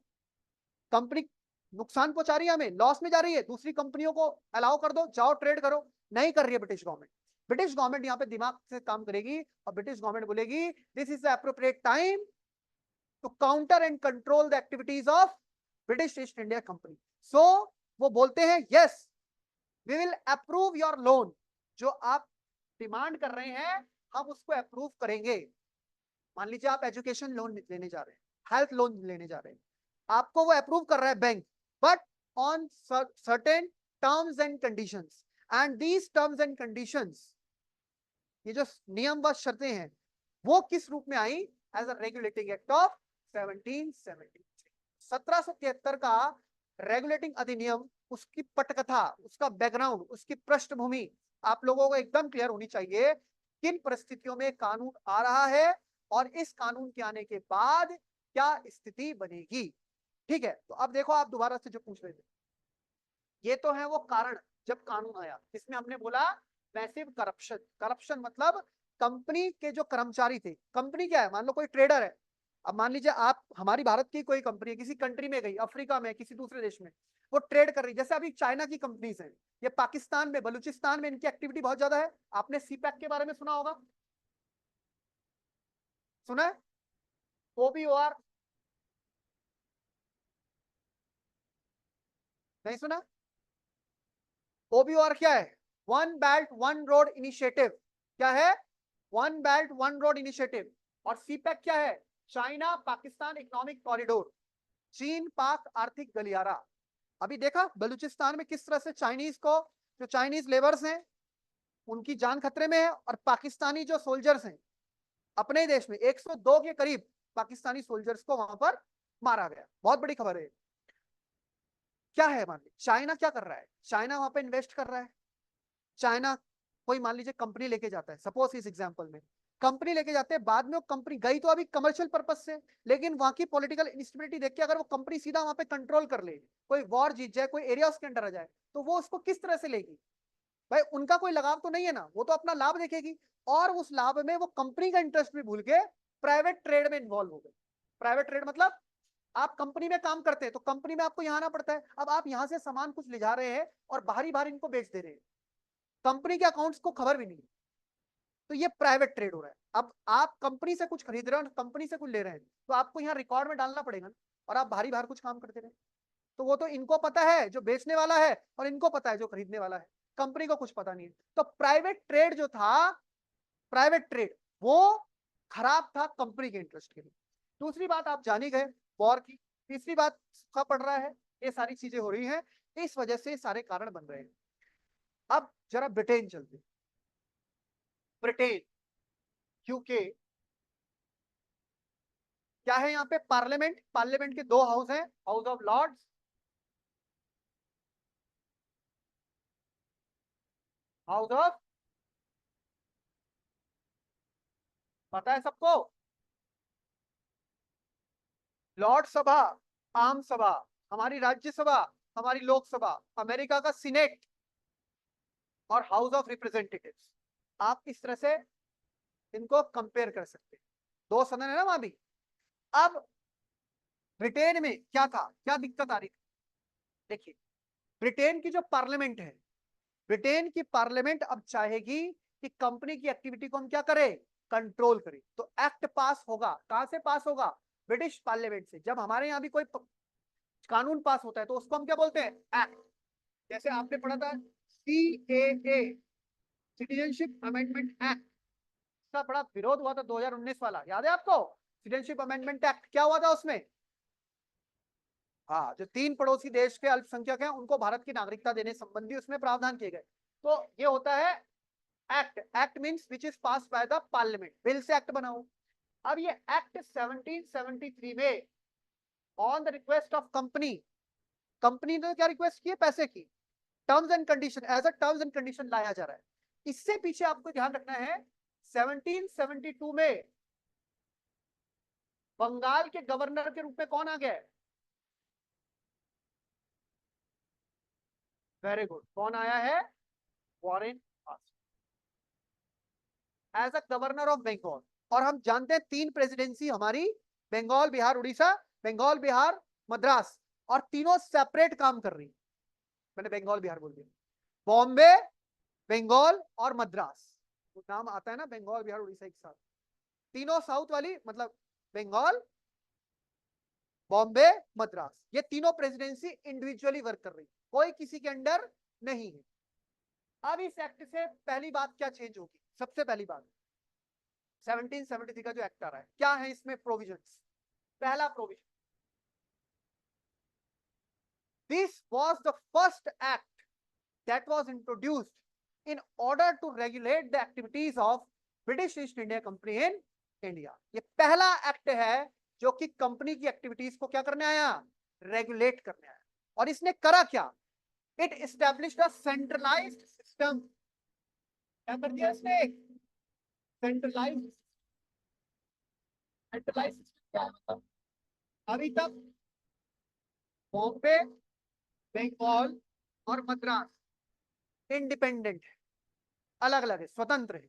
कंपनी नुकसान पहुंचा रही है, हमें लॉस में जा रही है, दूसरी कंपनियों को अलाउ कर दो, जाओ ट्रेड करो। नहीं कर रही है ब्रिटिश गवर्नमेंट। ब्रिटिश गवर्नमेंट यहाँ पे दिमाग से काम करेगी और ब्रिटिश गवर्नमेंट बोलेगी this is the appropriate time to counter and control the activities of British East India company. So वो बोलते हैं yes we will approve your loan, जो आप डिमांड कर रहे हैं हम उसको अप्रूव करेंगे। मान लीजिए आप एजुकेशन लोन लेने जा रहे हैं, हेल्थ लोन लेने जा रहे हैं, आपको वो अप्रूव कर रहा है bank, but on certain terms and conditions. And these terms and conditions, ये जो नियम व शर्तें हैं, वो किस रूप में आई, as a regulating act of 1773। 1773 का रेगुलेटिंग अधिनियम, उसकी पटकथा, उसका बैकग्राउंड, उसकी पृष्ठभूमि आप लोगों को एकदम क्लियर होनी चाहिए, किन परिस्थितियों में कानून आ रहा है और इस कानून के आने के बाद क्या स्थिति बनेगी। ठीक है, तो अब देखो आप दोबारा से जो पूछ रहे थे, ये तो है वो कारण जब कानून आया, जिसमें हमने बोला मैसिव करप्शन। करप्शन मतलब कंपनी के जो कर्मचारी थे, कंपनी क्या है, मान लो कोई ट्रेडर है, अब मान लीजिए आप, हमारी भारत की कोई कंपनी है किसी कंट्री में गई, अफ्रीका में, किसी दूसरे देश में, वो ट्रेड कर रही, जैसे अभी चाइना की कंपनीज हैं, ये पाकिस्तान में, बलूचिस्तान में इनकी एक्टिविटी बहुत ज्यादा है। आपने सीपैक के बारे में सुना होगा, सुना है, ओबीओआर, नहीं सुना। ओबीओआर क्या है, one belt one road initiative, क्या है, one belt one road initiative. और सीपैक क्या है, चाइना पाकिस्तान इकोनॉमिक कॉरिडोर, चीन पाक आर्थिक गलियारा। अभी देखा बलूचिस्तान में किस तरह से चाइनीज को, जो चाइनीज लेबर्स हैं उनकी जान खतरे में है, और पाकिस्तानी जो सोल्जर्स हैं अपने देश में 102 के करीब पाकिस्तानी सोल्जर्स को वहां पर मारा गया, बहुत बड़ी खबर है। क्या है, मान लीजिए चाइना क्या कर रहा है, चाइना वहां पे इन्वेस्ट कर रहा है, चाइना कोई मान लीजिए कंपनी लेके जाता है, सपोज इस एग्जांपल में कंपनी लेके जाते हैं, बाद में वो कंपनी गई तो अभी कमर्शियल पर्पज से, लेकिन वहां की पॉलिटिकल इंस्टेबिलिटी देख के अगर वो कंपनी सीधा वहां पे कंट्रोल कर ले, कोई वॉर जीत जाए, कोई एरिया उसके अंडर आ जाए, तो वो उसको किस तरह से लेगी, भाई उनका कोई लगाव तो नहीं है ना, वो तो अपना लाभ देखेगी। और उस लाभ में वो कंपनी का इंटरेस्ट भी भूल के प्राइवेट ट्रेड में इन्वॉल्व हो गए। प्राइवेट ट्रेड मतलब आप कंपनी में काम करते हैं तो कंपनी में आपको यहाँ आना पड़ता है। अब आप यहाँ से सामान कुछ ले जा रहे हैं और बाहर इनको बेच दे रहे हैं, कंपनी के अकाउंट्स को खबर भी नहीं, तो ये प्राइवेट ट्रेड हो रहा है। अब आप कंपनी से कुछ खरीद रहे हो, कंपनी से कुछ ले रहे हैं, तो आपको यहाँ रिकॉर्ड में डालना पड़ेगा, और आप बाहर कुछ काम करते रहे, तो वो तो इनको पता है जो बेचने वाला है, और इनको पता है जो खरीदने वाला है, कंपनी को कुछ पता नहीं है। तो प्राइवेट ट्रेड जो था, प्राइवेट ट्रेड वो खराब था कंपनी के इंटरेस्ट के लिए। दूसरी बात आप जान ही गए वॉर की। तीसरी बात सूखा पड़ रहा है, ये सारी चीजें हो रही हैं, इस वजह से सारे कारण बन रहे हैं। अब जरा ब्रिटेन चलते, ब्रिटेन, यूके, क्या है यहाँ पे? पार्लियामेंट, पार्लियामेंट के दो हाउस हैं, House of Lords, House of, पता है सबको? लॉर्ड सभा, आम सभा, हमारी राज्यसभा, हमारी लोकसभा, अमेरिका का सीनेट, और हाउस ऑफ रिप्रेजेंटेटिव्स। आप इस तरह से इनको कंपेयर कर सकते हैं, दो सदन है ना वहां भी। अब ब्रिटेन में क्या था, क्या दिक्कत आ रही थी? देखिए, ब्रिटेन की जो पार्लियामेंट है, ब्रिटेन की पार्लियामेंट अब चाहेगी कि कंपनी की एक्टिविटी को हम क्या करें, कंट्रोल करें। तो एक्ट पास होगा, कहां से पास होगा? ब्रिटिश पार्लियामेंट से। जब हमारे यहाँ भी कोई कानून पास होता है तो उसको हम क्या बोलते हैं? एक्ट। जैसे आपने पढ़ा था सीएए, सिटीजनशिप अमेंडमेंट एक्ट, इसका बड़ा विरोध हुआ था 2019 वाला, याद है आपको? सिटीजनशिप अमेंडमेंट एक्ट क्या हुआ था उसमें? हाँ, जो 3 पड़ोसी देश के अल्पसंख्यक हैं उनको भारत की नागरिकता देने संबंधी उसमें प्रावधान किए गए। तो ये होता है act. Act means which is pass by the parliament, bill से एक्ट बनाओ। अब ये एक्ट 1773 में on the request of company, company ने क्या रिक्वेस्ट की है? पैसे की। Terms and condition, as a terms and condition लाया जा रहा है। इससे पीछे आपको ध्यान रखना है, 1772 में बंगाल के गवर्नर के रूप में कौन आ गया है? वेरी गुड, कौन आया है? Warren as a governor of Bengal. और हम जानते हैं 3 प्रेसिडेंसी हमारी, बंगाल, बिहार, उड़ीसा, बंगाल, बिहार, मद्रास, और तीनों सेपरेट काम कर रही है। मैंने बंगाल बिहार बोल दिया, बॉम्बे, बंगाल और मद्रास, तो नाम आता है ना बंगाल, बिहार, उड़ीसा एक साथ, तीनों साउथ वाली, मतलब बंगाल, बॉम्बे, मद्रास, ये तीनों प्रेसिडेंसी इंडिविजुअली वर्क कर रही, कोई किसी के अंडर नहीं है। अब इस एक्ट से पहली बात क्या चेंज होगी? सबसे पहली बात, 1773 का जो एक्ट आ रहा है, क्या है इसमें प्रोविजंस? पहला provision, this was the first act that was introduced in order to regulate the activities of British East India Company in India। ये पहला एक्ट है जो कि कंपनी की एक्टिविटीज को क्या करने आया? रेगुलेट करने आया। और इसने करा क्या? It established a centralised system. क्या कर दिया इसने? सेंट्रलाइज्ड, सेंट्रलाइज्ड सिस्टम क्या मतलब? अभी तक बॉम्बे, बंगाल और मद्रास इंडिपेंडेंट है, अलग अलग है, स्वतंत्र है।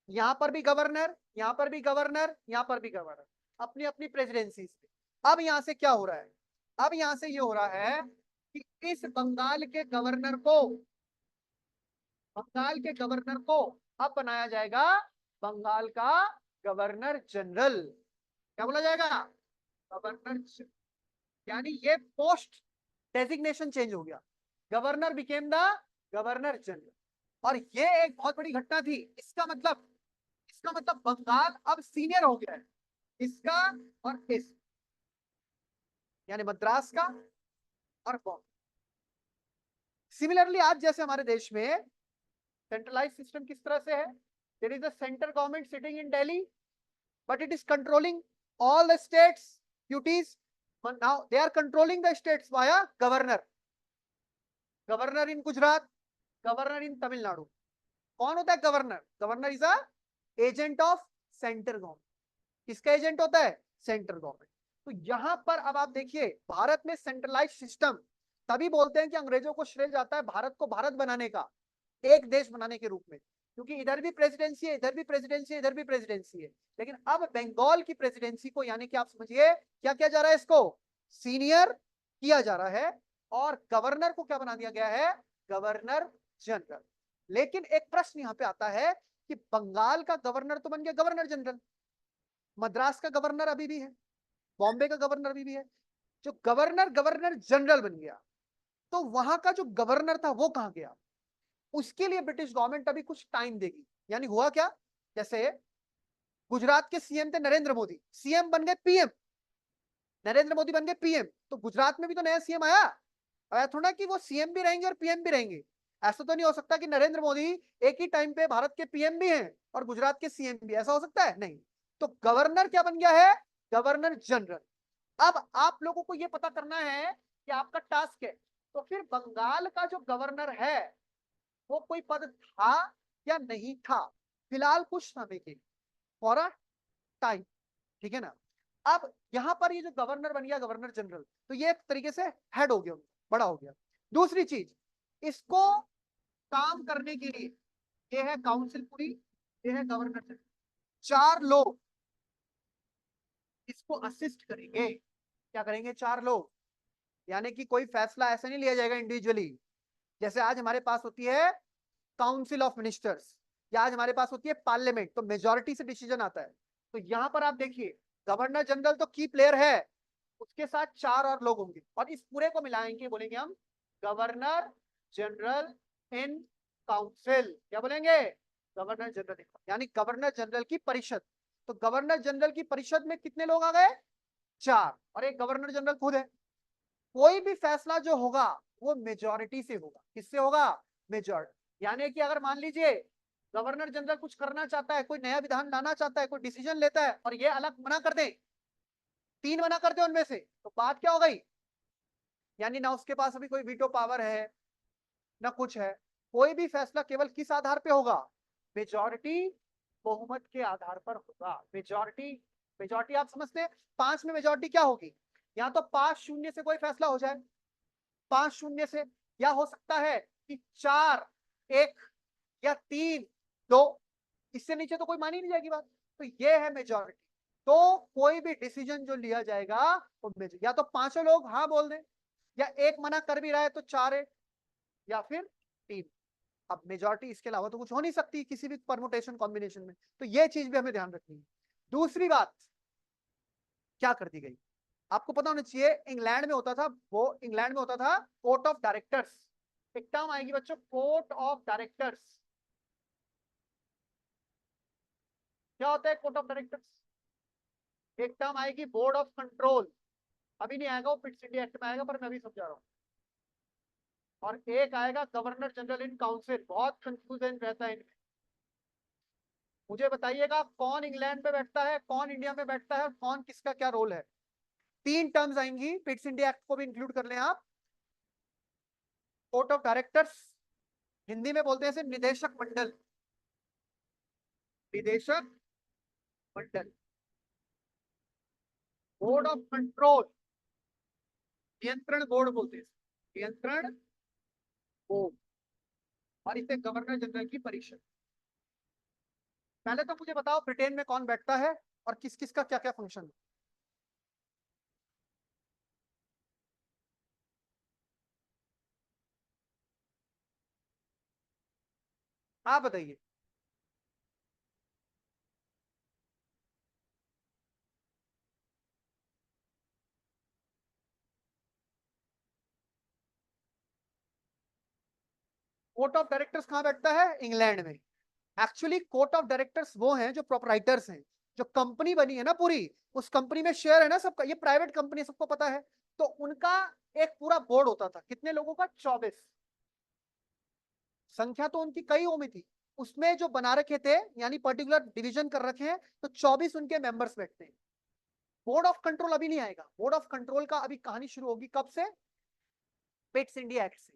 यहाँ पर भी गवर्नर, यहाँ पर भी गवर्नर, यहाँ पर भी गवर्नर, अपनी अपनी प्रेसिडेंसी से। अब यहाँ से क्या हो रहा है? अब यहाँ से ये हो रहा है कि इस बंगाल के गवर्नर को, बंगाल के गवर्नर को अब बनाया जाएगा बंगाल का गवर्नर जनरल। क्या बोला जाएगा? गवर्नर, यानी ये पोस्ट डेजिग्नेशन चेंज हो गया, governor became the governor general. और ये एक बहुत बड़ी घटना थी। इसका मतलब, इसका मतलब बंगाल अब सीनियर हो गया है इसका और इस, यानी मद्रास का और बॉम्बे। सिमिलरली आज जैसे हमारे देश में सेंट्रलाइज सिस्टम किस तरह से है, there is a central government sitting in Delhi, but it is controlling all the states duties, but now they are controlling the states via governor, governor in Gujarat, governor in Tamil Nadu। कौन होता है governor? Governor is a agent of central government. किसका एजेंट होता है? Central government. तो यहां पर अब आप देखिए, भारत में सेंट्रलाइज सिस्टम तभी बोलते हैं कि अंग्रेजों को श्रेय जाता है भारत को भारत बनाने का, एक देश बनाने के रूप में, क्योंकि इधर भी प्रेसिडेंसी है, इधर भी प्रेसिडेंसी है, इधर भी प्रेसिडेंसी है। लेकिन अब बंगाल की प्रेसिडेंसी को, यानी कि आप समझिए क्या किया जा रहा है, इसको सीनियर किया जा रहा है और गवर्नर को क्या बना दिया गया है, गवर्नर जनरल। लेकिन एक प्रश्न यहां पे आता है कि बंगाल का गवर्नर तो बन गया गवर्नर जनरल, मद्रास का गवर्नर अभी भी है, बॉम्बे का गवर्नर अभी भी है, जो गवर्नर गवर्नर जनरल बन गया, तो वहां का जो गवर्नर था वो कहां गया? उसके लिए ब्रिटिश गवर्नमेंट अभी कुछ टाइम देगी। यानी हुआ क्या, जैसे गुजरात के सीएम थे नरेंद्र मोदी, सीएम बन गए पीएम, नरेंद्र मोदी बन गए पीएम, तो गुजरात में भी तो नया सीएम आया। अब थोड़ा कि वो सीएम भी रहेंगे और पीएम भी रहेंगे, ऐसा तो नहीं हो सकता कि नरेंद्र मोदी एक ही टाइम पे भारत के पीएम भी हैं और गुजरात के सीएम भी, ऐसा हो सकता है? नहीं। तो गवर्नर क्या बन गया है, गवर्नर जनरल। अब आप लोगों को यह पता करना है कि आपका टास्क है, तो फिर बंगाल का जो गवर्नर है वो कोई पद था या नहीं था, फिलहाल कुछ समय के लिए, फॉर अ टाइम, ठीक है ना। अब यहां पर ये जो गवर्नर बन गया गवर्नर जनरल, तो ये एक तरीके से हेड हो गया, बड़ा हो गया। दूसरी चीज, इसको काम करने के लिए ये है काउंसिल पूरी, ये है गवर्नर जनरल, 4 लोग इसको असिस्ट करेंगे। क्या करेंगे? 4 लोग। यानी कि कोई फैसला ऐसे नहीं लिया जाएगा इंडिविजुअली, जैसे आज हमारे पास होती है काउंसिल ऑफ मिनिस्टर्स, या आज हमारे पास होती है पार्लियामेंट, तो मेजोरिटी से डिसीजन आता है। तो यहां पर आप देखिए गवर्नर जनरल तो की प्लेयर है, उसके साथ 4 और लोग होंगे, और इस पूरे को मिलाएंगे बोलेंगे हम गवर्नर जनरल इन काउंसिल। क्या बोलेंगे? गवर्नर जनरल, यानी गवर्नर जनरल की परिषद। तो गवर्नर जनरल की परिषद में कितने लोग आ गए? 4, और एक गवर्नर जनरल खुद है। कोई भी फैसला जो होगा वो मेजोरिटी से होगा। किससे होगा? मेजोरिटी। यानी कि अगर मान लीजिए गवर्नर जनरल कुछ करना चाहता है, कोई नया विधान लाना चाहता है, कोई डिसीजन लेता है और ये अलग मना कर दे, 3 मना करते हैं उनमें से, तो बात क्या हो गई? यानी ना उसके पास अभी कोई वीटो पावर है ना कुछ है। कोई भी फैसला केवल किस आधार पे होगा? मेजॉरिटी, बहुमत के आधार पर होगा। मेजॉरिटी, मेजॉरिटी आप समझते हैं, 5 में मेजॉरिटी क्या होगी? या तो 5-0 से कोई फैसला हो जाए, 5-0 से, या हो सकता है कि 4-1 या 3-2, इससे नीचे तो कोई मान ही नहीं जाएगी बात। तो ये है मेजॉरिटी। तो कोई भी डिसीजन जो लिया जाएगा वो या तो 5 लोग हाँ बोल दें, या एक मना कर भी रहा है तो 4-1 या फिर 3। अब मेजॉरिटी इसके अलावा तो कुछ हो नहीं सकती किसी भी परमुटेशन कॉम्बिनेशन में, तो ये चीज भी हमें ध्यान रखनी है। दूसरी बात क्या कर दी गई, आपको पता होना चाहिए, इंग्लैंड में होता था, वो इंग्लैंड में होता था कोर्ट ऑफ डायरेक्टर्स। एक टर्म आएगी बच्चों, कोर्ट ऑफ डायरेक्टर्स। क्या होता है कोर्ट ऑफ डायरेक्टर्स? एक टर्म आएगी बोर्ड ऑफ कंट्रोल, अभी नहीं आएगा, वो पिट्स इंडिया एक्ट में आएगा, पर मैं अभी समझा रहा हूँ। और एक आएगा गवर्नर जनरल इन काउंसिल, बहुत कंफ्यूजन रहता है इनमें। मुझे बताइएगा कौन इंग्लैंड में बैठता है, कौन इंडिया में बैठता है, और कौन किसका क्या रोल है। 3 टर्म्स आएंगी, पिट्स इंडिया एक्ट को भी इंक्लूड कर लें आप। कोर्ट ऑफ डायरेक्टर्स, हिंदी में बोलते हैं इसे निदेशक मंडल, निदेशक मंडल। बोर्ड ऑफ कंट्रोल, नियंत्रण बोर्ड बोलते हैं, नियंत्रण बोर्ड। और इसे गवर्नर जनरल की परिषद। पहले तो मुझे बताओ ब्रिटेन में कौन बैठता है और किस किस का क्या क्या फंक्शन है। आप बताइए। कोर्ट ऑफ डायरेक्टर्स कहाँ बैठता है? इंग्लैंड में। एक्चुअली कोर्ट ऑफ डायरेक्टर्स वो हैं जो प्रोपराइटर्स हैं, जो कंपनी बनी है ना पूरी, उस कंपनी में शेयर है ना सबका, ये प्राइवेट कंपनी सबको पता है, तो उनका एक पूरा बोर्ड होता था। कितने लोगों का? 24। संख्या तो उनकी कई में थी, उसमें जो बना रखे थे, यानी पर्टिकुलर डिवीजन कर रखे हैं, तो 24 उनके मेंबर्स बैठते हैं। बोर्ड ऑफ कंट्रोल अभी नहीं आएगा, बोर्ड ऑफ कंट्रोल का अभी कहानी शुरू होगी कब से? पिट्स इंडिया एक्ट से,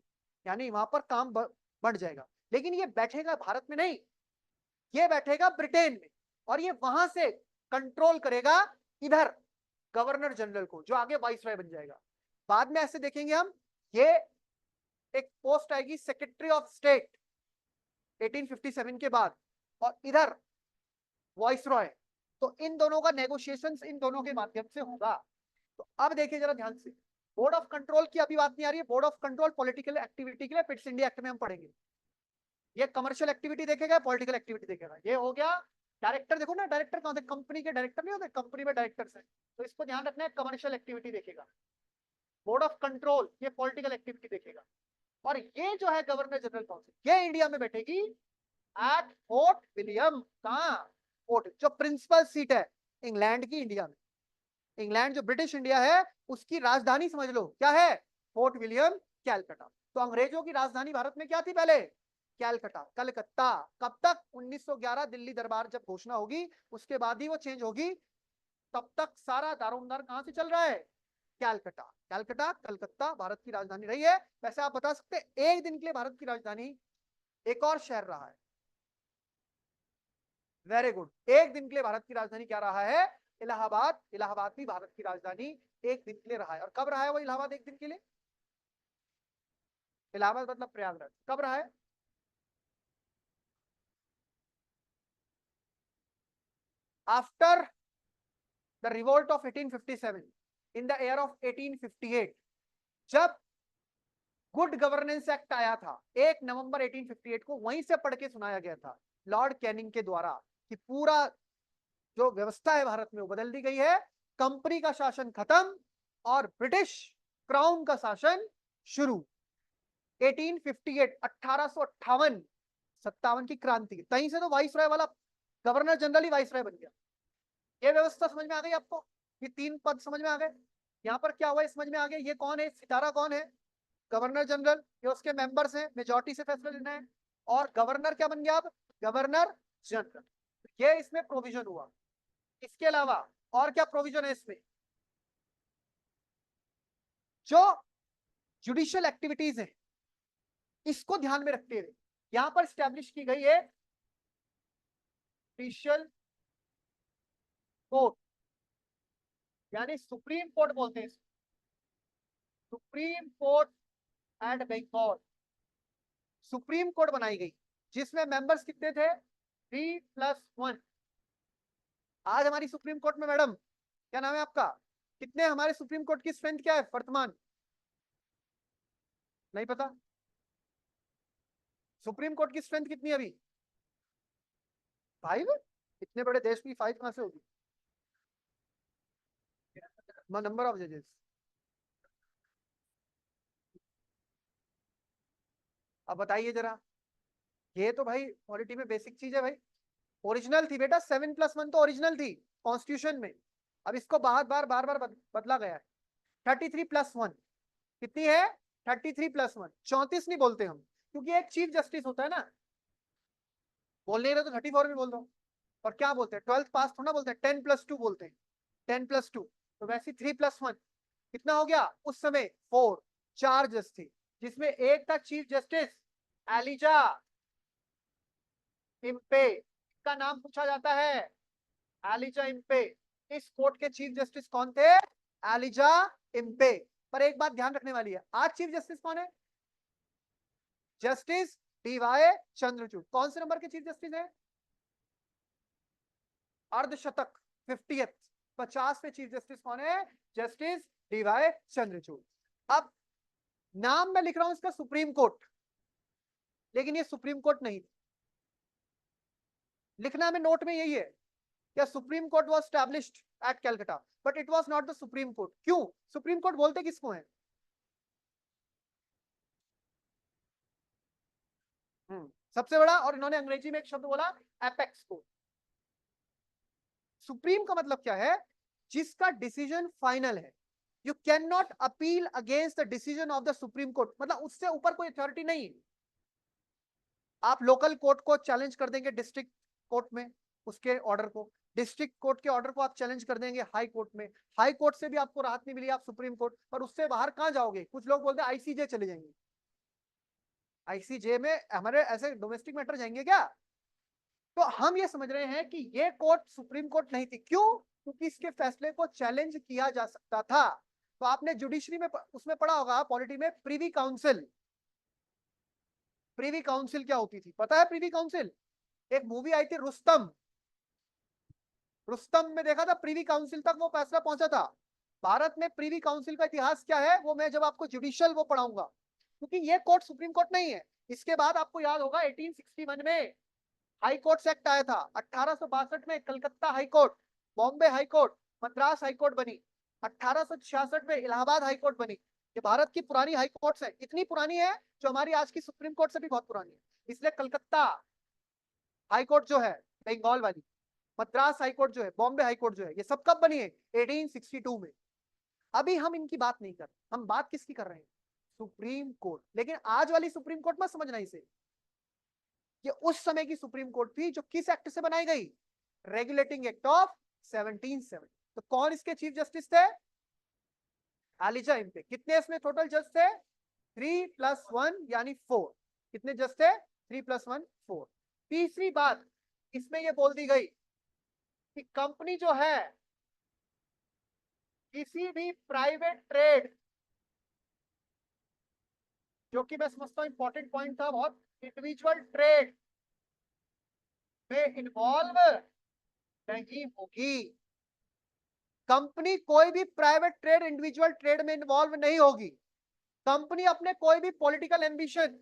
यानी वहां पर काम बढ़ जाएगा। लेकिन ये बैठेगा भारत में नहीं, ये बैठेगा ब्रिटेन में, और ये वहां से कंट्रोल करेगा इधर गवर्नर जनरल को, जो आगे वाइसरॉय बन जाएगा। बाद में ऐसे देखेंगे हम, ये एक पोस्ट आएगी सेक्रेटरी ऑफ स्टेट 1857 के बाद, और इधर वाइसरॉय। तो इन दोनों का नेगोशिएशंस इन दोनों के माध्यम से होगा। तो अब देखिए जरा ध्यान से, बोर्ड ऑफ कंट्रोल की अभी बात नहीं आ रही है, board of control political activity के लिए पिट्स इंडिया एक्ट में हम पढ़ेंगे। ये कमर्शियल एक्टिविटी देखेगा, पॉलिटिकल एक्टिविटी देखेगा। ये हो गया डायरेक्टर। देखो ना डायरेक्टर कौन होते, कंपनी के डायरेक्टर नहीं होते, कंपनी में डायरेक्टर्स है, तो इसको ध्यान रखना है, कमर्शियल एक्टिविटी देखेगा। बोर्ड ऑफ कंट्रोल ये पॉलिटिकल एक्टिविटी देखेगा। और ये जो है गवर्नर जनरल काउंसिल, ये इंडिया में बैठेगी एट फोर्ट विलियम। कहाँ? फोर्ट, जो प्रिंसिपल सीट है इंग्लैंड की इंडिया में। इंग्लैंड जो ब्रिटिश इंडिया है उसकी राजधानी समझ लो क्या है, फोर्ट विलियम कैलकटा। तो अंग्रेजों की राजधानी भारत में क्या थी पहले, कैलकटा, कलकत्ता। कब तक? 1911 दिल्ली दरबार जब घोषणा होगी उसके बाद ही वो चेंज होगी। तब तक सारा दारोमदार कहां से चल रहा है, कैलकटा। कैलकटा कलकत्ता भारत की राजधानी रही है। वैसे आप बता सकते हैं एक दिन के लिए भारत की राजधानी एक और शहर रहा है। वेरी गुड, एक दिन के लिए भारत की राजधानी क्या रहा है, इलाहाबाद। इलाहाबाद भी भारत की राजधानी एक दिन के लिए रहा है। और कब रहा है वो इलाहाबाद एक दिन के लिए? इलाहाबाद मतलब प्रयागराज, कब रहा है? After the revolt of 1857, in the year of 1858, जब गुड गवर्नेंस एक्ट आया था 1 नवंबर 1858 को, वहीं से पढ़ के सुनाया गया था लॉर्ड कैनिंग के द्वारा कि पूरा जो व्यवस्था है भारत में वो बदल दी गई है। कंपनी का शासन खत्म और ब्रिटिश क्राउन का शासन शुरू। 1858, 1858, 57 की क्रांति, तहीं से तो वाइसराय वाला गवर्नर जनरल ही वाइसराय बन गया। ये व्यवस्था समझ में आ गई आपको? ये 3 पद समझ में आ गए? यहाँ पर क्या हुआ है समझ में आ गया? ये कौन है, सितारा कौन है, गवर्नर जनरल। ये उसके मेंबर्स हैं, मेजॉरिटी से फैसला लेना है। और गवर्नर क्या बन गया अब, गवर्नर जनरल। ये इसमें प्रोविजन हुआ। इसके अलावा और क्या प्रोविजन है इसमें, जो जुडिशियल एक्टिविटीज है इसको ध्यान में रखते हुए यहां पर स्टैब्लिश की गई है जुडिशियल कोर्ट, यानी सुप्रीम कोर्ट बोलते हैं, supreme court and Bengal. Supreme court बनाई गई जिसमें मेंबर्स कितने थे, 3+1। आज हमारी सुप्रीम कोर्ट में मैडम क्या नाम है आपका, कितने हमारे सुप्रीम कोर्ट की स्ट्रेंथ क्या है वर्तमान, नहीं पता? सुप्रीम कोर्ट की स्ट्रेंथ कितनी है अभी, 5। इतने बड़े देश की 5 कहां से होगी, नंबर ऑफ जजेस। अब बताइए जरा, ये तो भाई पॉलिटी में बेसिक चीज है भाई। ओरिजिनल थी बेटा, 7+1 तो ओरिजिनल थी कॉन्स्टिट्यूशन में। अब इसको बार बार बदला गया है। 33+1 कितनी है, 33+1, 34 नहीं बोलते हम, क्योंकि एक चीफ जस्टिस होता है ना। बोल नहीं रहे तो 34 भी बोल दो। और क्या बोलते हैं, 12th पास थोड़ा बोलते हैं, 10+2 बोलते हैं, 10+2। तो वैसे 3+1 कितना हो गया, उस समय 4, 4 जज थे, जिसमें एक था चीफ जस्टिस एलिजा इम्पे, का नाम पूछा जाता है एलिजा इम्पे। इस कोर्ट के चीफ जस्टिस कौन थे, एलिजा इम्पे। पर एक बात ध्यान रखने वाली है, आज चीफ जस्टिस कौन है, जस्टिस डीवाई चंद्रचूड़। कौन से नंबर के चीफ जस्टिस है, अर्धशतक, 50th, 50वें चीफ जस्टिस कौन है, जस्टिस डीवाई चंद्रचूड़। अब नाम मैं लिख रहा हूं इसका सुप्रीम कोर्ट, लेकिन ये सुप्रीम कोर्ट नहीं, लिखना में नोट में यही है क्या, supreme court was established eight Calcutta but it was not the supreme court. क्यों, सुप्रीम कोर्ट बोलते किसको है, सबसे बड़ा, और इन्होंने अंग्रेजी में एक शब्द बोला एपेक्स कोर्ट। सुप्रीम का मतलब क्या है, जिसका डिसीजन फाइनल है। You can not appeal against the decision of the supreme court, मतलब उससे ऊपर कोई अथॉरिटी नहीं है। आप लोकल कोर्ट को चैलेंज कर देंगे डिस्ट्रिक्ट कोर्ट में, उसके ऑर्डर को, डिस्ट्रिक्ट कोर्ट के ऑर्डर को आप चैलेंज कर देंगे हाई कोर्ट में, हाई कोर्ट से भी आपको राहत नहीं मिली, आप सुप्रीम कोर्ट, पर उससे बाहर कहां जाओगे, कुछ लोग बोलते हैं आईसीजे चले जाएंगे। आईसीजे में हमारे ऐसे डोमेस्टिक मैटर जाएंगे क्या? तो हम ये समझ रहे हैं कि ये कोर्ट सुप्रीम कोर्ट नहीं थी। क्यों? क्योंकि इसके फैसले को चैलेंज किया जा सकता था। तो आपने जुडिशरी में उसमें पढ़ा होगा पॉलिटी में, प्रीवी काउंसिल। प्रीवी काउंसिल क्या होती थी पता है, प्रीवी काउंसिल एक मूवी आई थी रुस्तम, रुस्तम में देखा था प्रीवी काउंसिल तक वो फैसला पहुंचा था। भारत में प्रीवी काउंसिल का इतिहास क्या है वो मैं जब आपको जुडिशियल वो पढ़ाऊंगा, क्योंकि ये कोर्ट सुप्रीम कोर्ट नहीं है। इसके बाद आपको याद होगा 1861 में हाई कोर्ट एक्ट आया था, 1862 में Calcutta high court, Bombay high court, Madras high court बनी, 1866 में इलाहाबाद हाई कोर्ट बनी। ये भारत की पुरानी हाई कोर्ट्स है, इतनी पुरानी है जो हमारी आज की सुप्रीम कोर्ट से भी बहुत पुरानी है। इसलिए कलकत्ता हाई कोर्ट जो है बंगाल वाली, मद्रास हाई कोर्ट जो है, बॉम्बे हाई कोर्ट जो है, ये सब कब बनी है? 1862 में। अभी हम इनकी बात नहीं कर रहे, हम बात किसकी कर रहे हैं? Supreme court. लेकिन आज वाली सुप्रीम कोर्ट मत समझना इसे, ये उस समय की सुप्रीम कोर्ट थी जो किस एक्ट से बनाई गई? Regulating act of 1770। तो कौन इसके चीफ जस्टिस थे? Elijah Impey. कितने इसमें टोटल जज थे? 3+1 यानी 4। कितने जज थे? 3+1 4। तीसरी बात इसमें यह बोल दी गई कि कंपनी जो है किसी भी प्राइवेट ट्रेड, जो कि मैं समझता हूं इंपॉर्टेंट पॉइंट था बहुत, इंडिविजुअल ट्रेड में इन्वॉल्व नहीं होगी। कंपनी कोई भी प्राइवेट ट्रेड, इंडिविजुअल ट्रेड में इन्वॉल्व नहीं होगी। कंपनी अपने कोई भी पॉलिटिकल एम्बिशन,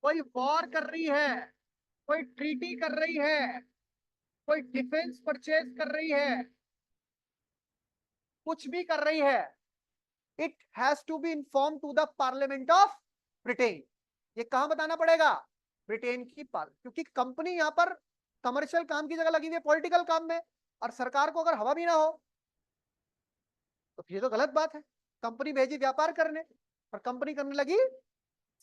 कोई वॉर कर रही है, कोई ट्रीटी कर रही है, कोई डिफेंस परचेज कर रही है, कुछ भी कर रही है, it has to be inform to the parliament of Britain. ये कहां बताना पड़ेगा? ब्रिटेन की पार्लियामेंट, क्योंकि कंपनी यहां पर कमर्शियल काम की जगह लगी हुई है पॉलिटिकल काम में, और सरकार को अगर हवा भी ना हो तो ये तो गलत बात है। कंपनी भेजी व्यापार करने और कंपनी करने लगी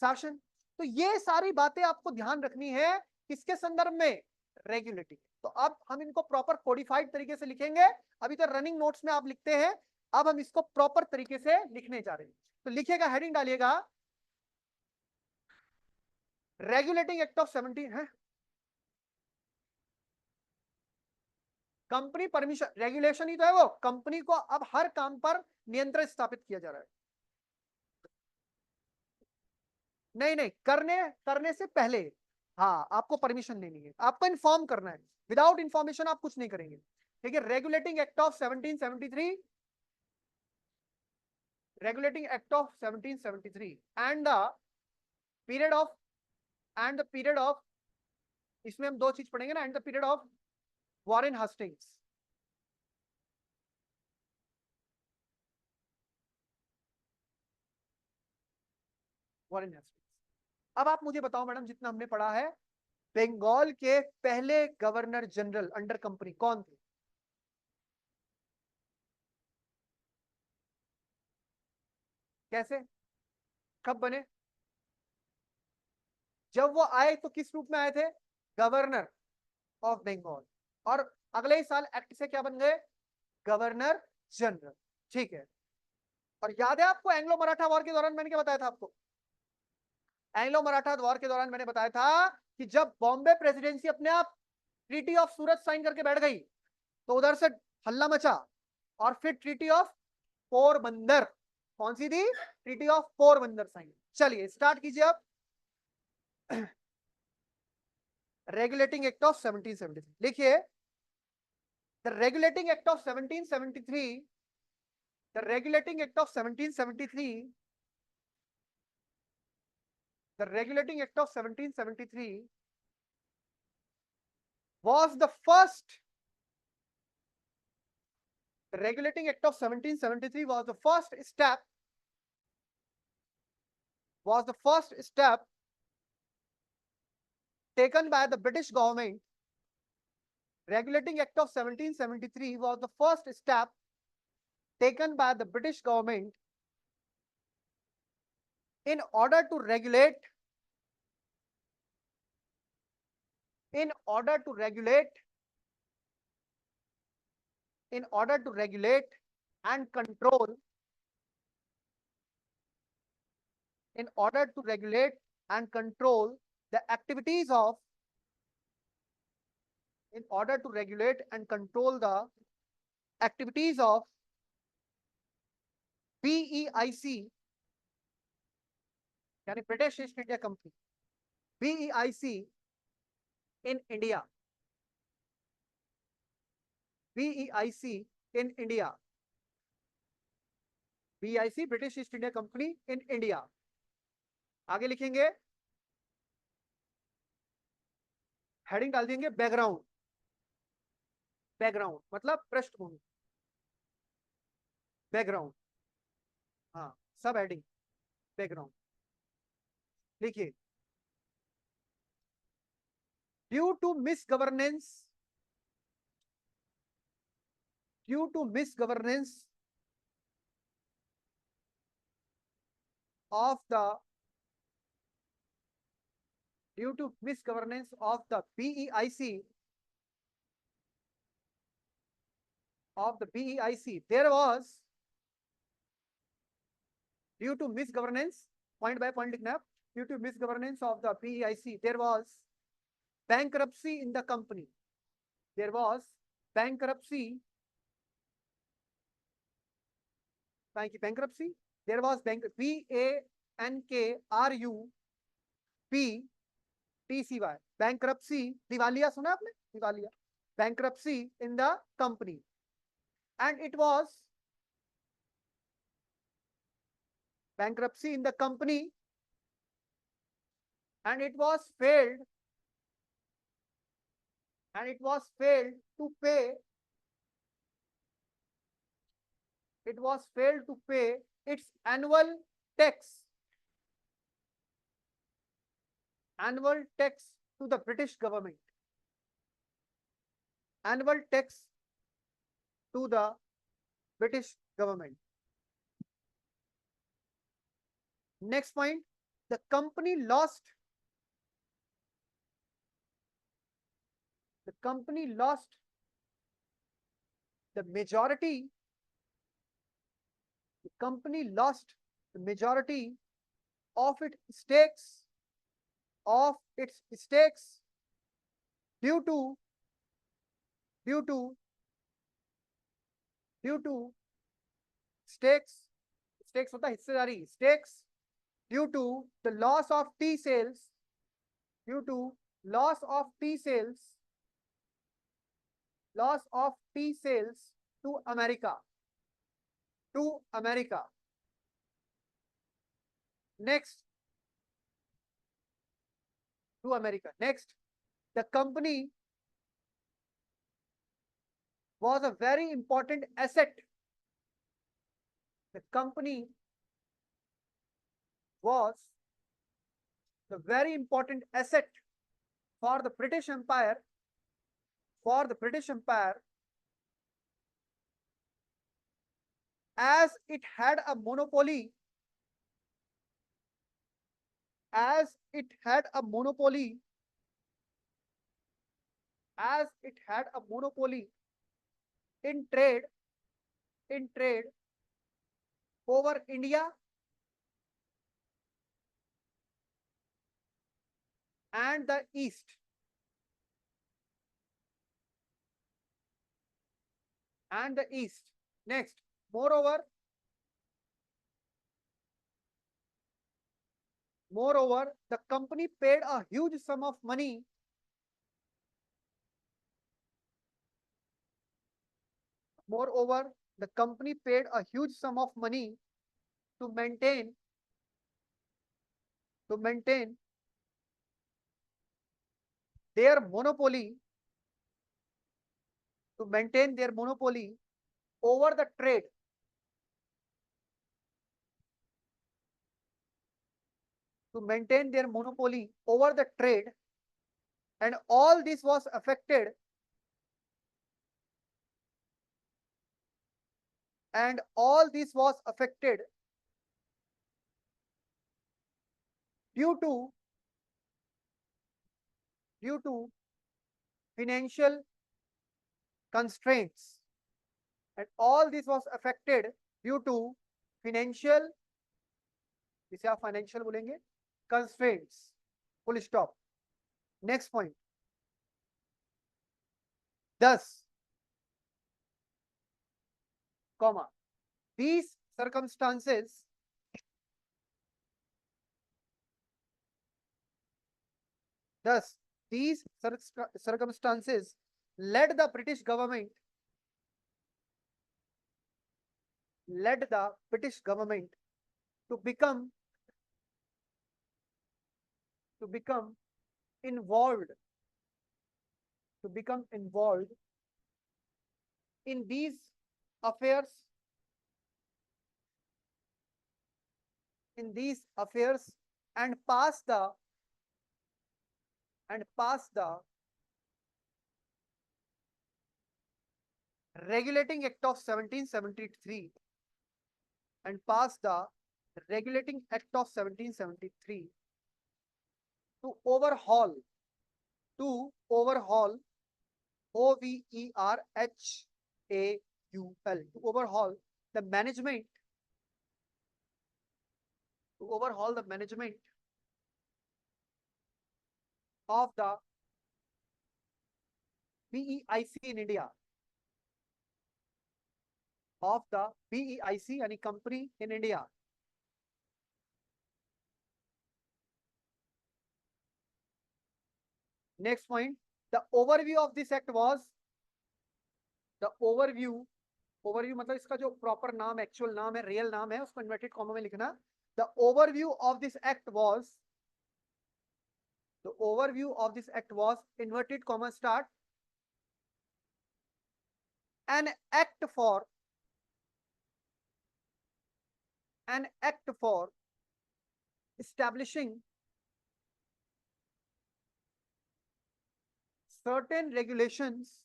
शासन। तो ये सारी बातें आपको ध्यान रखनी है किसके संदर्भ में? रेगुलेटिंग। तो अब हम इनको प्रॉपर कोडिफाइड तरीके से लिखेंगे। अभी तो रनिंग नोट्स में आप लिखते हैं, अब हम इसको प्रॉपर तरीके से लिखने जा रहे हैं। तो लिखिएगा, हेडिंग डालिएगा रेगुलेटिंग एक्ट ऑफ 17 है, कंपनी परमिशन रेगुलेशन ही तो है वो। कंपनी को अब हर काम पर नियंत्रण स्थापित किया जा रहा है। नहीं नहीं, करने से पहले हाँ आपको परमिशन लेनी है, आपको इन्फॉर्म करना है। विदाउट इंफॉर्मेशन आप कुछ नहीं करेंगे। ठीक है, regulating act of 1773, regulating act of 1773 and the period of, इसमें हम दो चीज पढ़ेंगे ना, and the period of Warren Hastings. Warren Hastings. अब आप मुझे बताओ मैडम, जितना हमने पढ़ा है, बंगाल के पहले गवर्नर जनरल अंडर कंपनी कौन थे? कैसे, कब बने? जब वो आए तो किस रूप में आए थे? Governor of Bengal. और अगले ही साल एक्ट से क्या बन गए? Governor general. ठीक है। और याद है आपको एंग्लो मराठा वॉर के दौरान मैंने क्या बताया था आपको? एंग्लो मराठा वॉर के दौरान मैंने बताया था कि जब बॉम्बे प्रेसिडेंसी अपने आप ट्रीटी ऑफ सूरत साइन करके बैठ गई तो उधर से हल्ला मचा, और फिर ट्रीटी ऑफ पोरबंदर, कौन सी थी? Treaty of Porbandar sign. चलिए स्टार्ट कीजिए अब। रेगुलेटिंग एक्ट ऑफ 1773 लिखिए। The regulating act of 1773, the regulating act of 1773, the regulating act of 1773 was the first, the regulating act of 1773 was the first step, taken by the British government. Regulating act of 1773 was the first step taken by the British government in order to regulate, in order to regulate, in order to regulate and control, in order to regulate and control the activities of, in order to regulate and control the activities of BEIC, यानी British East India company, BEIC in India, BEIC in India. BIC, British East India Company in India. आगे लिखेंगे, हेडिंग डाल देंगे बैकग्राउंड. बैकग्राउंड मतलब पृष्ठभूमि. बैकग्राउंड, हाँ, सब हेडिंग बैकग्राउंड लिखिए. Due to misgovernance, due to misgovernance of the due to misgovernance of the BEIC, there was, due to misgovernance, point by point लिखना है, due to misgovernance of the BEIC, there was bankruptcy in the company. There was bankruptcy. Bankruptcy. There was BANKRUPTCY. Bankruptcy, दिवालिया सुना आपने? दिवालिया. Bankruptcy in the company, and it was bankruptcy in the company, and it was failed, to pay. It was failed to pay its annual tax to the British government. Annual tax to the British government. Next point, the company lost the majority. The company lost the majority of its stakes due to stakes होता है हिस्सेदारी. Stakes due to the loss of tea sales, to America. Next, the company was a very important asset. The company was the very important asset for the British Empire, as it had a monopoly in trade over India and the East. Next, moreover, the company paid a huge sum of money to maintain their monopoly over the trade. And all this was affected due to financial constraints. And all this was affected due to financial, इसे आप financial बोलेंगे, constraints. Full stop. Next point. Thus, comma, these circumstances led the British government led the British government to become involved in these affairs and pass the Regulating Act of 1773 to overhaul to overhaul the management of the BEIC in India, यानी company in India. Next point, the overview of this act was overview मतलब इसका जो प्रॉपर नाम, एक्चुअल नाम है, रियल नाम है, उसको इन्वर्टेड कॉमा में लिखना. The overview of this act was inverted comma start, an act for establishing certain regulations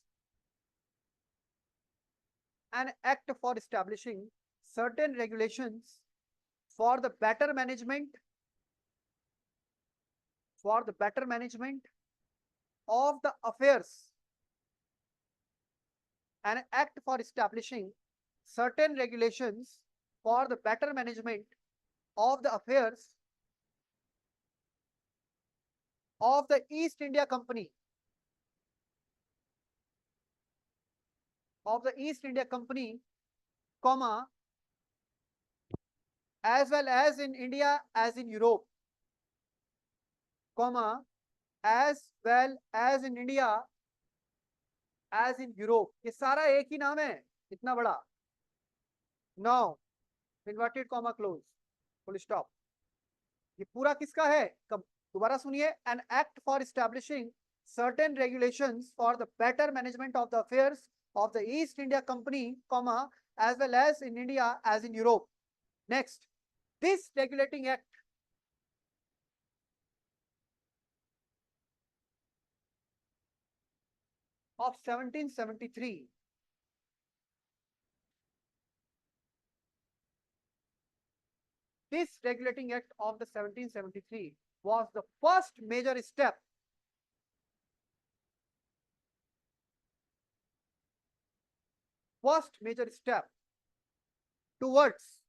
for the better management of the affairs, an act for establishing certain regulations for the better management of the affairs of the East India Company, comma, as well as in India as in Europe, comma, as well as in India as in Europe. ये सारा एक ही नाम है, इतना बड़ा. Now, inverted comma close, full stop. ये पूरा किसका है? कब दोबारा सुनिए. An act for establishing certain regulations for the better management of the affairs of the East India Company, comma, as well as in India as in Europe. Next, this regulating act of 1773 was the first major step towards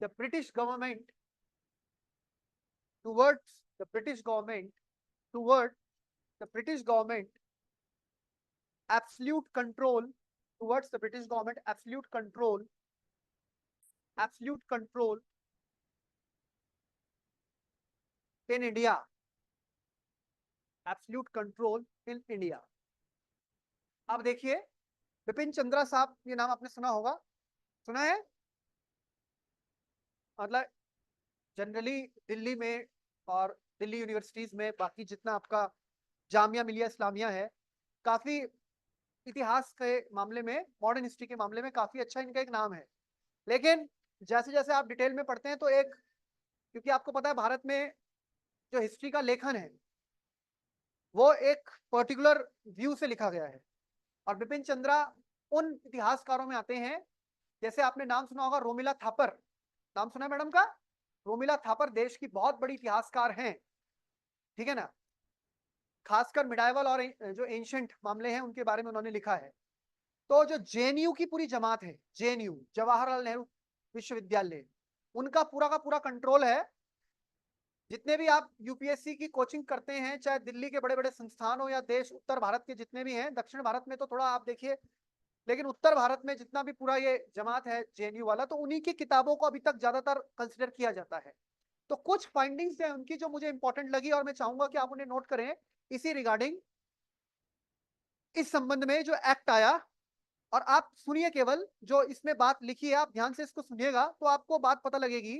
the British government absolute control in India. अब देखिए, बिपिन चंद्रा साहब, ये नाम आपने सुना होगा, सुना है? मतलब जनरली दिल्ली में और दिल्ली यूनिवर्सिटीज में, बाकी जितना आपका जामिया मिलिया इस्लामिया है, काफी इतिहास के मामले में, मॉडर्न हिस्ट्री के मामले में काफी अच्छा इनका एक नाम है. लेकिन जैसे जैसे आप डिटेल में पढ़ते हैं तो क्योंकि आपको पता है भारत में जो हिस्ट्री का लेखन है वो एक पर्टिकुलर व्यू से लिखा गया है, और बिपिन चंद्रा उन इतिहासकारों में आते हैं. जैसे आपने नाम सुना होगा रोमिला थापर, नाम सुना है मैडम का? रोमिला थापर देश की बहुत बड़ी इतिहासकार हैं, ठीक है ना. खासकर मिडाइवल और जो एंशिएंट मामले हैं उनके बारे में उन्होंने लिखा है. तो जो जेएनयू की पूरी जमात है, जेएनयू जवाहरलाल नेहरू विश्वविद्यालय, उनका पूरा का पूरा कंट्रोल है. जितने भी आप यूपीएससी की कोचिंग करते हैं, चाहे दिल्ली के बड़े बड़े संस्थान हो या देश उत्तर भारत के जितने भी हैं, दक्षिण भारत में तो थोड़ा आप देखिए, लेकिन उत्तर भारत में जितना भी पूरा ये जमात है जेएनयू वाला, तो उन्हीं की किताबों को अभी तक ज्यादातर कंसिडर किया जाता है. तो कुछ फाइंडिंग्स हैं उनकी जो मुझे इंपॉर्टेंट लगी, और मैं चाहूंगा कि आप उन्हें नोट करें. इसी रिगार्डिंग, इस संबंध में जो एक्ट आया और आप सुनिए, केवल जो इसमें बात लिखी है आप ध्यान से इसको सुनिएगा तो आपको बात पता लगेगी।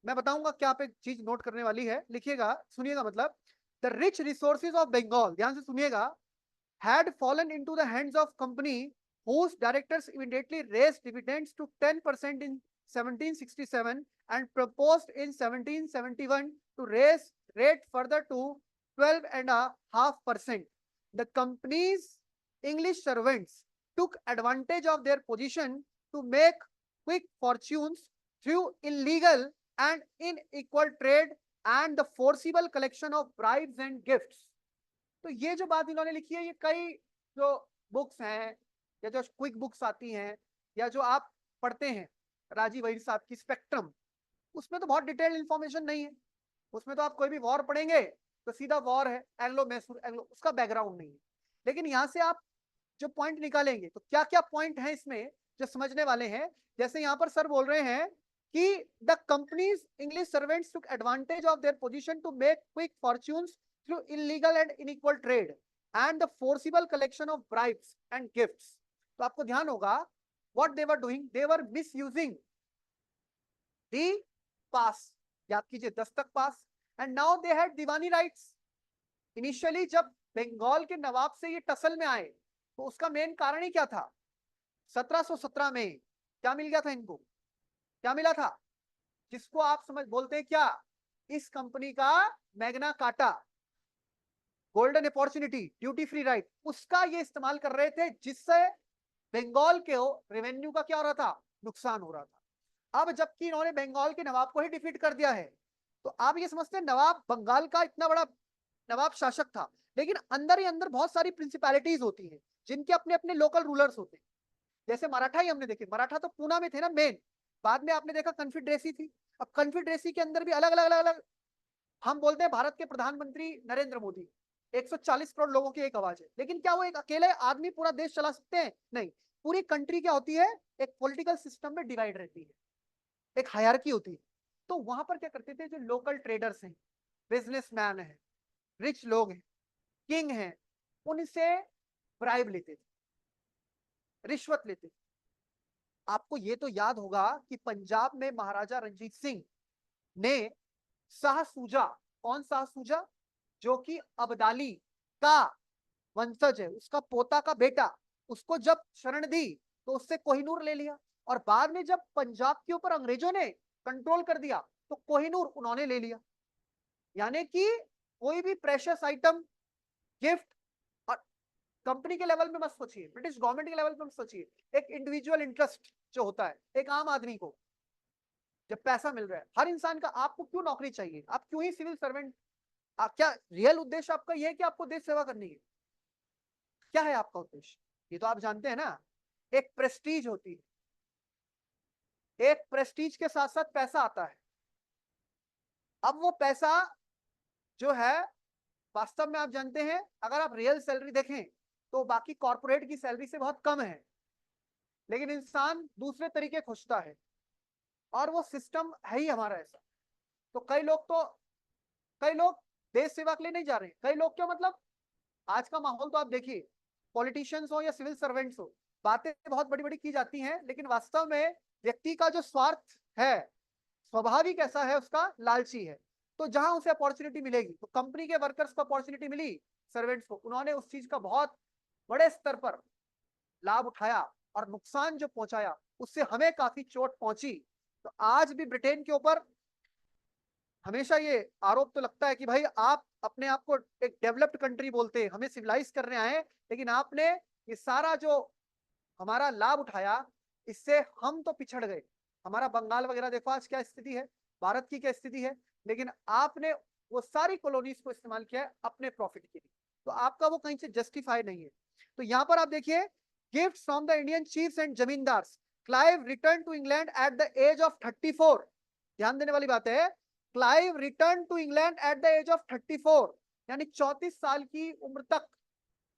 मैं बताऊंगा क्या पे चीज नोट करने वाली है, लिखिएगा, सुनिएगा। मतलब the rich resources of Bengal, ध्यान से सुनिएगा, had fallen into the hands of company whose directors immediately raised dividends to 10% in 1767 and proposed in 1771 to raise rate further to 12.5%. The company's English servants took advantage of their position to make quick fortunes through illegal and unequal trade and the forcible collection of bribes and gifts. तो ये जो बात इन्होंने लिखी है, ये कई जो बुक्स हैं या जो क्विक बुक्स आती हैं या जो आप पढ़ते हैं राजीव वहीर साहब की स्पेक्ट्रम, उसमें तो बहुत डिटेल्ड इंफॉर्मेशन नहीं है। उसमें तो आप कोई भी वॉर पढ़ेंगे तो सीधा वॉर है, एंग्लो मैसूर एंग्लो, उसका बैकग्राउंड नहीं है। लेकिन यहाँ से आप जो पॉइंट निकालेंगे तो क्या क्या पॉइंट है इसमें जो समझने वाले हैं। जैसे यहाँ पर सर बोल रहे हैं कि the company's English servants took advantage of their position to make quick fortunes through illegal and unequal trade and the forcible collection of bribes and gifts. तो आपको ध्यान होगा what they were doing, they were misusing the pass, याद कीजिए दस्तक पास, and now they had Deewani rights. Initially जब बंगाल के नवाब से ये टसल में आए तो उसका मेन कारण ही क्या था, 1717 में क्या मिल गया था इनको, क्या मिला था, जिसको आप समझ बोलते हैं क्या, इस कंपनी का Magna carta, golden opportunity, duty free right, उसका ये इस्तेमाल कर रहे थे, जिससे बंगाल के रेवेन्यू का क्या हो रहा था, नुकसान हो रहा था। अब जबकि इन्होंने बंगाल के नवाब को ही डिफीट कर दिया है, तो आप ये समझते हैं नवाब बंगाल का इतना बड़ा नवाब शासक था, लेकिन अंदर ही अंदर बहुत सारी प्रिंसिपैलिटीज होती हैं जिनके अपने अपने लोकल रूलर्स होते हैं। जैसे मराठा ही हमने देखे, मराठा तो पूना में थे ना मेन, बाद में आपने देखा कन्फेडरेसी थी। अब कन्फेडरेसी के अंदर भी अलग अलग अलग अलग, हम बोलते हैं भारत के प्रधानमंत्री नरेंद्र मोदी, 140 करोड़ लोगों की एक आवाज है, लेकिन क्या वो एक अकेले आदमी पूरा देश चला सकते हैं, नहीं। पूरी कंट्री क्या होती है, एक पॉलिटिकल सिस्टम में डिवाइड रहती है, एक हायरार्की होती है। तो वहां पर क्या करते थे, जो लोकल ट्रेडर्स हैं, बिजनेसमैन हैं, रिच लोग हैं, किंग हैं, उनसे ब्राइब लेते थे, रिश्वत लेते थे। आपको ये तो याद होगा कि पंजाब में महाराजा रंजीत सिंह ने शाह सूजा, कौन शाह सूजा, जो कि अब्दाली का वंशज है, उसका पोता का बेटा, उसको जब शरण दी तो उससे कोहिनूर ले लिया, और बाद में जब पंजाब के ऊपर अंग्रेजों ने कंट्रोल कर दिया तो कोहिनूर उन्होंने ले लिया। यानी कि कोई भी प्रेशियस आइटम, गिफ्ट, और कंपनी के लेवल में मत सोचिए, ब्रिटिश गवर्नमेंट के लेवल में मत सोचिए, एक इंडिविजुअल इंटरेस्ट जो होता है एक आम आदमी को, जब पैसा मिल रहा है, हर इंसान का, आपको क्यों नौकरी चाहिए, आप क्यों ही सिविल सर्वेंट, क्या रियल उद्देश्य आपका यह है कि आपको देश सेवा करनी है, क्या है आपका उद्देश्य, ये तो आप जानते हैं ना। एक प्रेस्टीज होती है, एक प्रेस्टीज के साथ साथ पैसा आता है। अब वो पैसा जो है वास्तव में आप जानते हैं, अगर आप रियल सैलरी देखें तो बाकी कॉर्पोरेट की सैलरी से बहुत कम है, लेकिन इंसान दूसरे तरीके खोजता है, और वो सिस्टम है ही हमारा ऐसा। तो कई लोग देश सेवा के लिए नहीं जा रहे हैं, कई लोग क्या, मतलब आज का माहौल तो आप देखिए, पॉलिटिशियंस हो या सिविल सर्वेंट्स हो, बातें बहुत बड़ी बड़ी की जाती हैं, लेकिन वास्तव में व्यक्ति का जो स्वार्थ है, स्वाभाविक ऐसा है, उसका लालची है। तो जहां उसे अपॉर्चुनिटी मिलेगी, तो कंपनी के वर्कर्स को अपॉर्चुनिटी मिली, सर्वेंट्स को, उन्होंने उस चीज का बहुत बड़े स्तर पर लाभ उठाया, और नुकसान जो पहुंचाया उससे हमें काफी चोट पहुंची। तो आज भी ब्रिटेन के ऊपर हमेशा ये आरोप तो लगता है कि भाई आप अपने आप को एक डेवलप्ड कंट्री बोलते हैं, हमें सिविलाइज करने आए, लेकिन आपने ये सारा जो हमारा लाभ उठाया, इससे हम तो पिछड़ गए। हमारा बंगाल वगैरह देखो आज क्या स्थिति है, भारत की क्या स्थिति है, लेकिन आपने वो सारी कॉलोनीज को इस्तेमाल किया है अपने प्रॉफिट के लिए, तो आपका वो कहीं से जस्टिफाई नहीं है। तो यहाँ पर आप देखिए, gift from the Indian chiefs and zamindars, Clive return to England at the age of 34, ध्यान देने वाली बात है, Clive return to England at the age of 34, यानी 34 साल की उम्र तक।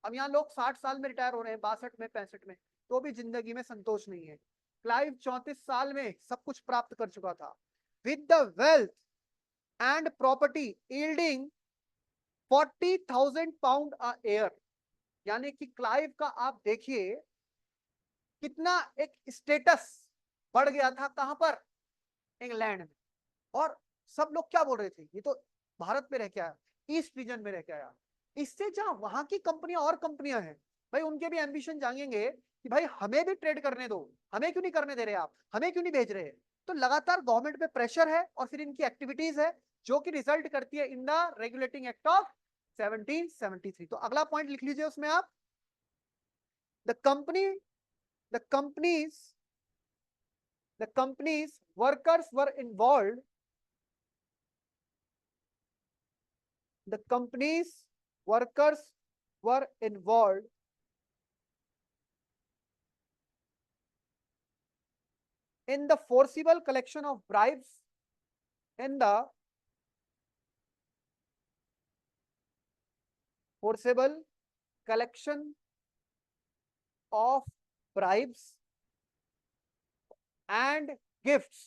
अब यहाँ लोग 60 साल में रिटायर हो रहे हैं, 62 में, 65 में, तो भी जिंदगी में संतोष नहीं है। क्लाइव 34 साल में सब कुछ प्राप्त कर चुका था, with the wealth and property yielding 40,000 pound a year, यानी कि क्लाइव का आप देखिए कितना एक स्टेटस बढ़ गया था, कहां पर, इंग्लैंड में। और सब लोग क्या बोल रहे थे, ये तो भारत में रह के आया, ईस्ट रीजन में रह के आया। इससे जहां वहां की कंपनियां और कंपनियां हैं भाई, उनके भी एम्बिशन जागेंगे कि भाई हमें भी ट्रेड करने दो, हमें क्यों नहीं करने दे रहे आप, हमें क्यों नहीं भेज रहे। तो लगातार गवर्नमेंट पे प्रेशर है और फिर इनकी एक्टिविटीज है जो कि रिजल्ट करती है in the regulating act of 1773। तो अगला पॉइंट लिख लीजिए उसमें आप, the company the companies the company's workers were involved the company's workers were involved in the forcible collection of bribes in the forcible collection of bribes and gifts,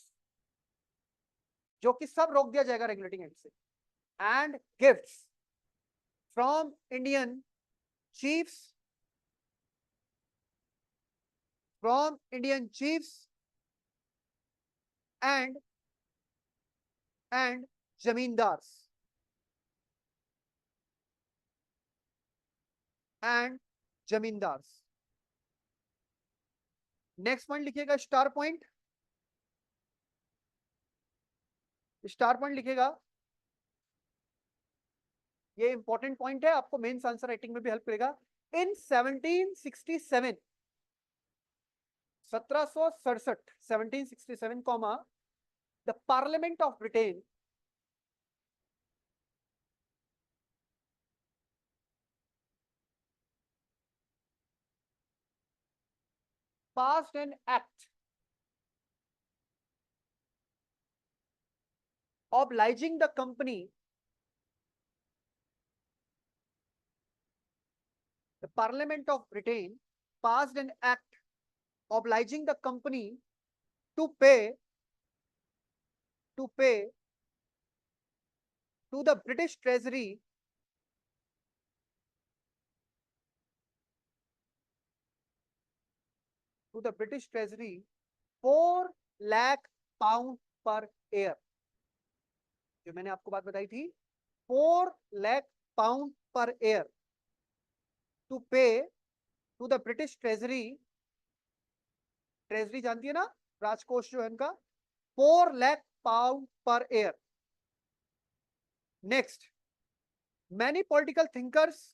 जो कि सब रोक दिया जाएगा रेगुलेटिंग एक्ट से, and gifts from Indian chiefs from Indian chiefs and zamindars and zamindars। Next point लिखिएगा स्टार पॉइंट, स्टार पॉइंट लिखिएगा, ये इंपॉर्टेंट पॉइंट है, आपको मेंस आंसर राइटिंग में भी हेल्प करेगा। इन 1767 1767 1767 comma the parliament of Britain passed an act obliging the company, the Parliament of Britain passed an act obliging the company to pay to the British Treasury to the British Treasury 4 lakh pound per year। जो मैंने आपको बात बताई थी 4 lakh pound per year to pay to the British Treasury, treasury जानती है ना, राजकोष जो है उनका, 4 lakh pound per year। Next, many political thinkers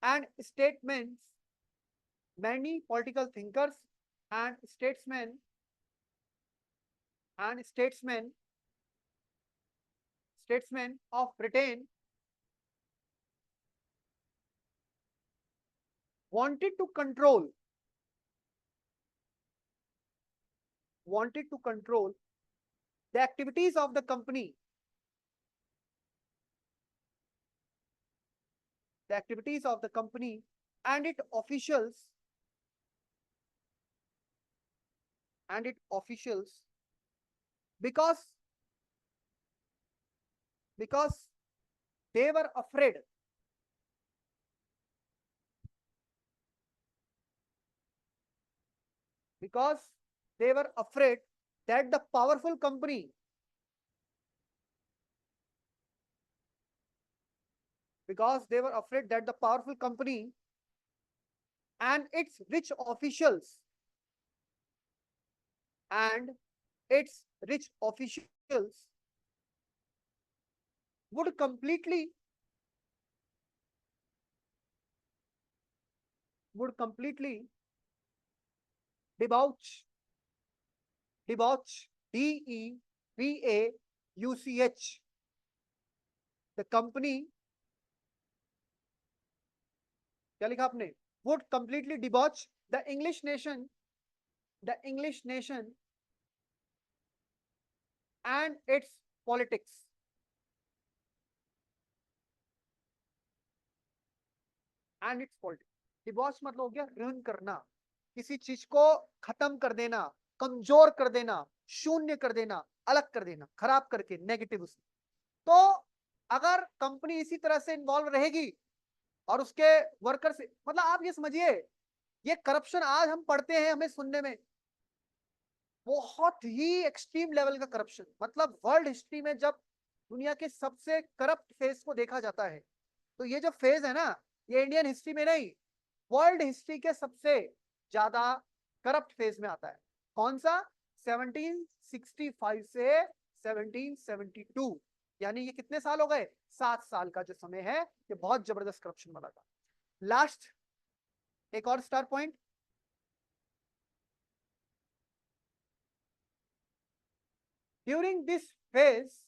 and statesmen many political thinkers and statesmen of Britain wanted to control the activities of the company, and its officials because they were afraid that the powerful company and its rich officials would completely debauch DEBAUCH the company, क्या लिखा आपने, would completely debauch the English nation and its politics। डिबॉच मतलब हो गया ruin करना, किसी चीज को खत्म कर देना, कमजोर कर देना, शून्य कर देना, अलग कर देना, खराब करके, नेगेटिव उसमें। तो अगर कंपनी इसी तरह से इन्वॉल्व रहेगी और उसके वर्कर से, मतलब आप ये समझिए, ये करप्शन आज हम पढ़ते हैं, हमें सुनने में बहुत ही एक्सट्रीम लेवल का करप्शन, मतलब वर्ल्ड हिस्ट्री में जब दुनिया के सबसे करप्ट फेज को देखा जाता है, तो ये जो फेज है ना, ये इंडियन हिस्ट्री में नहीं, वर्ल्ड हिस्ट्री के सबसे ज्यादा करप्ट फेज में आता है। कौन सा? 1765 से 1772, यानी ये कितने साल हो गए? 7 साल का जो समय है, ये बहुत जबरदस्त करप्शन वाला था। लास्ट एक और star point, during this phase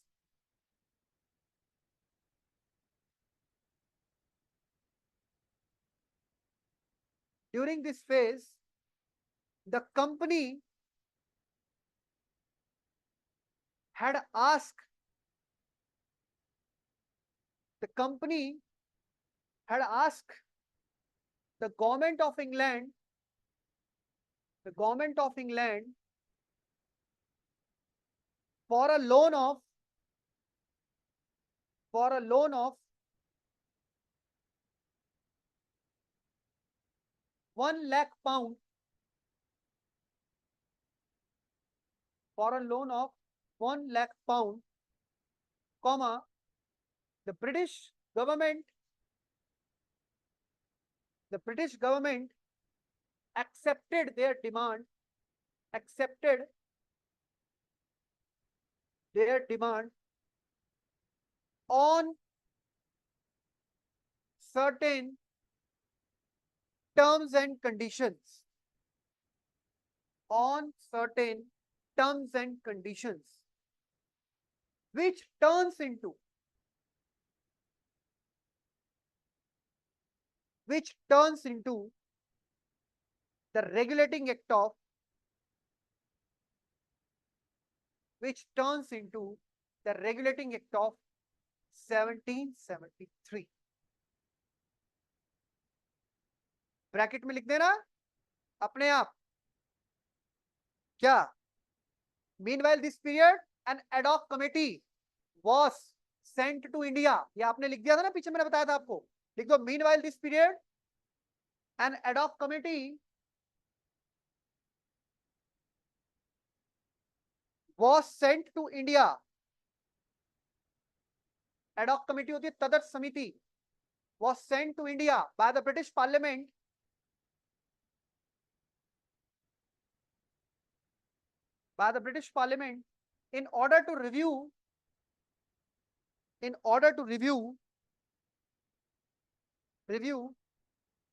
during this phase the company had asked the company had asked the government of England for a loan of for a loan of 1 lakh pound, for a loan of 1 lakh pound, comma, the government the British government accepted their demand accepted their demand on certain terms and conditions, on certain terms and conditions, which turns into the regulating act of which turns into the regulating act of 1773। Bracket में लिख देना अपने आप। क्या? Meanwhile this period an ad hoc committee was sent to India, ये आपने लिख दिया था ना, पीछे मैंने बताया था आपको, लिख दो meanwhile this period an ad hoc committee was sent to India। Ad hoc committee होती है तदर्थ समिति, was sent to India by the British Parliament in order to review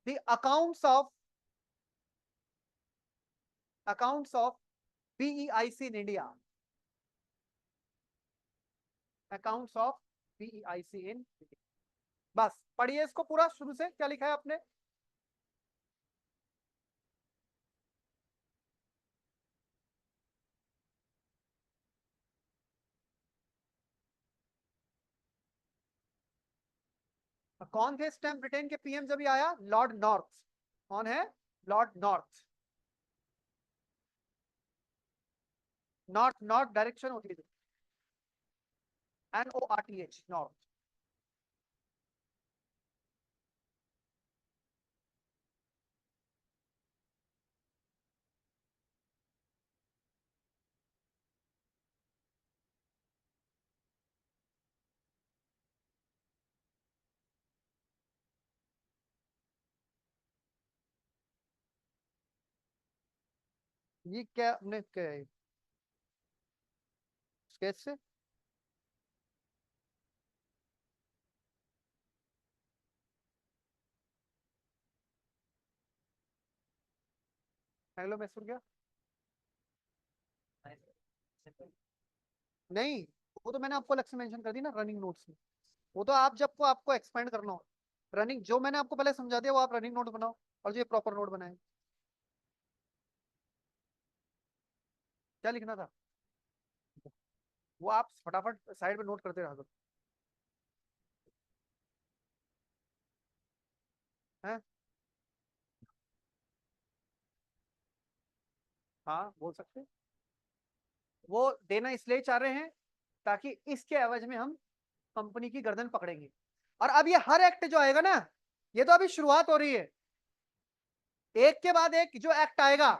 the accounts of BEIC in India, accounts of BEIC in India। बस पढ़िए इसको पूरा शुरू से, क्या लिखा है आपने? कौन थे इस टाइम ब्रिटेन के पीएम जब ये आया? Lord north. कौन है? Lord north. नॉर्थ डायरेक्शन होती है, NORTH, नॉर्थ। ये क्या अपने स्केच से? हेलो मैसूर क्या? नहीं, वो तो मैंने आपको अलग से मेंशन कर दी ना रनिंग नोट्स में। वो तो आप जब को आपको एक्सपेंड करना हो, रनिंग जो मैंने आपको पहले समझा दिया वो आप रनिंग नोट बनाओ, और जो प्रॉपर नोट बनाए। क्या लिखना था वो आप फटाफट साइड पे नोट करते रहा करो। हैं? हाँ बोल सकते हैं। वो देना इसलिए चाह रहे हैं ताकि इसके एवज में हम कंपनी की गर्दन पकड़ेंगे। और अब ये हर एक्ट जो आएगा ना, ये तो अभी शुरुआत हो रही है, एक के बाद एक जो एक्ट आएगा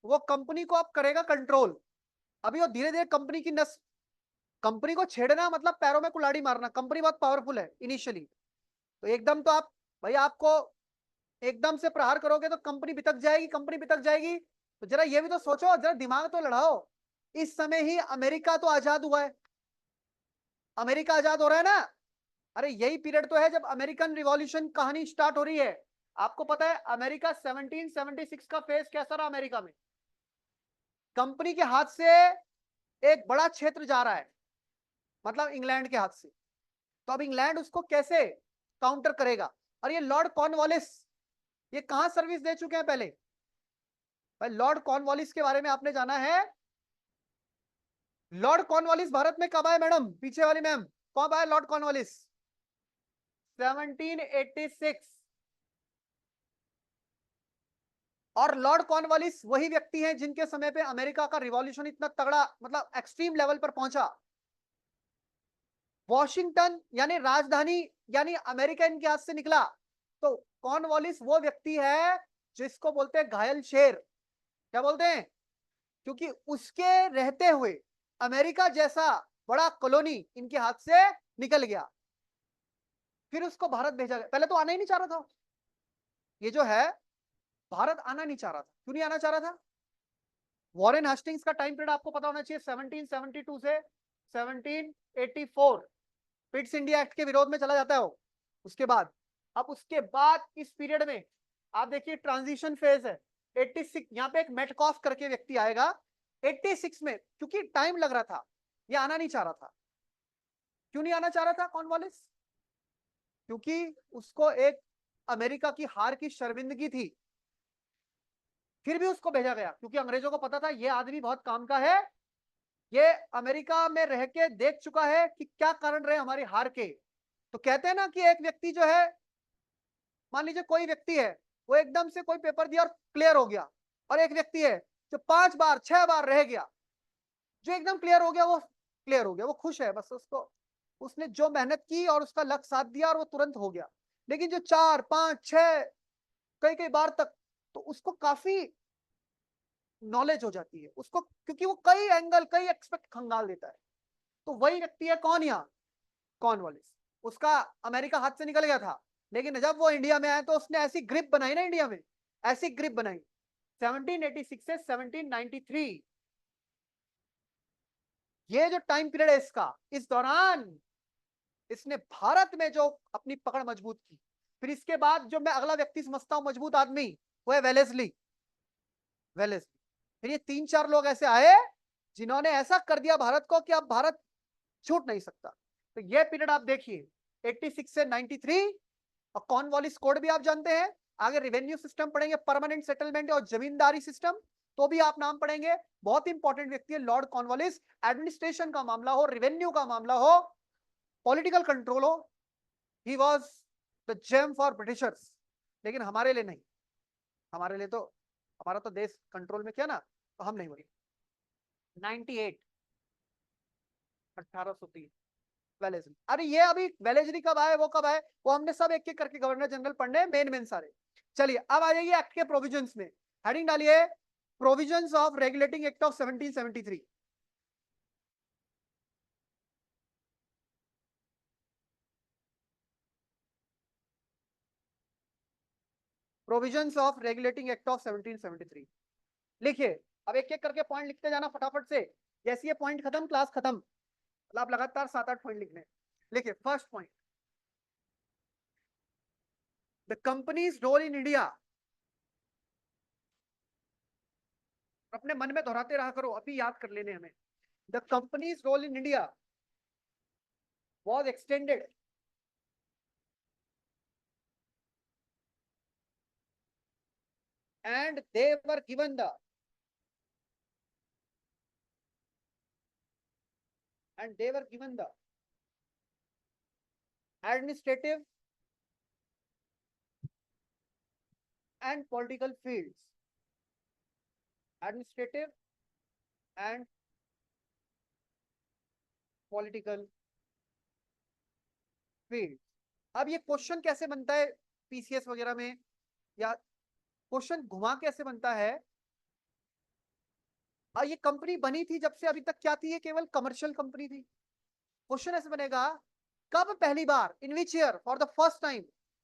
वो कंपनी को अब करेगा कंट्रोल। अभी वो धीरे धीरे कंपनी की नस, कंपनी को छेड़ना मतलब पैरों में कुल्हाड़ी मारना। कंपनी बहुत पावरफुल है इनिशियली, तो एकदम तो आप भाई आपको एकदम से प्रहार करोगे तो कंपनी बितक जाएगी, कंपनी बितक जाएगी। तो जरा ये भी तो सोचो, जरा दिमाग तो लड़ाओ। इस समय ही अमेरिका तो आजाद हुआ है, अमेरिका आजाद हो रहा है ना। अरे यही पीरियड तो है जब अमेरिकन रिवॉल्यूशन कहानी स्टार्ट हो रही है। आपको पता है अमेरिका 1776 का फेज कैसा रहा अमेरिका में? कंपनी के हाथ से एक बड़ा क्षेत्र जा रहा है, मतलब इंग्लैंड के हाथ से। तो अब इंग्लैंड उसको कैसे काउंटर करेगा? और ये लॉर्ड कॉर्नवालिस, ये कहां सर्विस दे चुके हैं पहले? भाई लॉर्ड कॉर्नवालिस के बारे में आपने जाना है। लॉर्ड कॉर्नवालिस भारत में कब आए मैडम? पीछे वाली मैम, कब आए लॉर्ड कॉर्नवालिस? 1786। और लॉर्ड कॉर्नवालिस वही व्यक्ति हैं जिनके समय पे अमेरिका का रिवॉल्यूशन इतना तगड़ा मतलब एक्सट्रीम लेवल पर पहुंचा। वॉशिंगटन यानी राजधानी, यानी अमेरिका इनके हाथ से निकला। तो कॉर्नवालिस वो व्यक्ति है जिसको बोलते हैं घायल शेर। क्या बोलते हैं? क्योंकि उसके रहते हुए अमेरिका जैसा बड़ा कॉलोनी इनके हाथ से निकल गया। फिर उसको भारत भेजा गया। पहले तो आना ही नहीं चाह रहा था ये जो है, भारत आना नहीं चाह रहा था। क्यों नहीं आना चाह रहा था? वॉरेन हास्टिंग्स का टाइम पीरियड आपको पता होना चाहिए, 1772 से 1784। पिट्स इंडिया एक्ट के विरोध में चला जाता है वो। उसके बाद, अब उसके बाद इस पीरियड में आप देखिए ट्रांजिशन फेज है। 86 यहाँ पे एक मेटकॉफ करके व्यक्ति आएगा 86 में, क्योंकि टाइम लग रहा था, ये आना नहीं चाह रहा था। क्यों नहीं आना चाह रहा था कॉर्नवालिस? क्योंकि उसको एक अमेरिका की हार की शर्मिंदगी थी। फिर भी उसको भेजा गया क्योंकि अंग्रेजों को पता था ये आदमी बहुत काम का है, ये अमेरिका में रह के देख चुका है कि क्या कारण रहे हमारी हार के। तो कहते हैं ना कि एक व्यक्ति जो है, मान लीजिए कोई व्यक्ति है, वो एकदम से कोई पेपर दिया और क्लियर हो गया, और एक व्यक्ति है जो 5 बार 6 बार रह गया, जो एकदम क्लियर हो गया, वो क्लियर हो गया, वो खुश है बस, उसको उसने जो मेहनत की और उसका लक साथ दिया और वो तुरंत हो गया। लेकिन जो 4 5 6 कई कई बार तक, तो उसको काफी नॉलेज हो जाती है उसको, क्योंकि वो कई एंगल कई एक्सपेक्ट खंगाल देता है। तो वही व्यक्ति है कौन? यहाँ कॉर्नवालिस। उसका अमेरिका हाथ से निकल गया था, लेकिन जब वो इंडिया में आया तो उसने ऐसी ग्रिप बनाई ना इंडिया में, ऐसी ग्रिप बनाई 1786 से 1793, ये जो टाइम पीरियड है इसका, इस दौरान इसने भारत में जो अपनी पकड़ मजबूत की। फिर इसके बाद जो मैं अगला व्यक्ति समझता हूं मजबूत आदमी, वो है वेलेस्ली। वेलेस्ली, फिर ये 3-4 लोग ऐसे आए जिन्होंने ऐसा कर दिया भारत को कि अब भारत छूट नहीं सकता। तो ये पीरियड आप देखिए 86 से 93। और कॉर्नवालिस कोड भी आप जानते हैं। आगे रिवेन्यू सिस्टम पढ़ेंगे, परमानेंट सेटलमेंट और जमींदारी सिस्टम, तो भी आप नाम पढ़ेंगे। बहुत इंपॉर्टेंट व्यक्ति है लॉर्ड कॉर्नवालिस। एडमिनिस्ट्रेशन का मामला हो, रिवेन्यू का मामला हो, पॉलिटिकल कंट्रोल हो, ही was the gem for Britishers. लेकिन हमारे लिए नहीं, हमारे लिए तो हमारा तो देश कंट्रोल में किया ना, तो हम नहीं बने। 98, 1803 वेलेस्ली। अरे ये अभी वेलेस्ली कब आए, वो कब आए, वो हमने सब एक एक करके गवर्नर जनरल पढ़ने मेन मेन सारे। चलिए अब आ जाइए एक्ट के प्रोविजंस में। हेडिंग डालिए provisions of regulating act of 1773। Provisions of regulating act of 1773 लिखिए। अब एक एक करके पॉइंट लिखते जाना फटाफट से, जैसे ये पॉइंट खत्म क्लास खत्म, मतलब आप लगातार 7-8 पॉइंट लिखने। लिखिए first point, the company's role in India. अपने मन में दोहराते रहा करो, अभी याद कर लेने हमें। The company's role in India was extended and they were given the administrative and political fields, administrative and political field. अब ये क्वेश्चन कैसे बनता है पीसीएस वगैरह में, या क्वेश्चन घुमा कैसे बनता है। और ये कंपनी बनी थी जब से अभी तक क्या थी, ये केवल कमर्शियल कंपनी थी। क्वेश्चन ऐसे बनेगा, कब पहली बार, in which year for the first time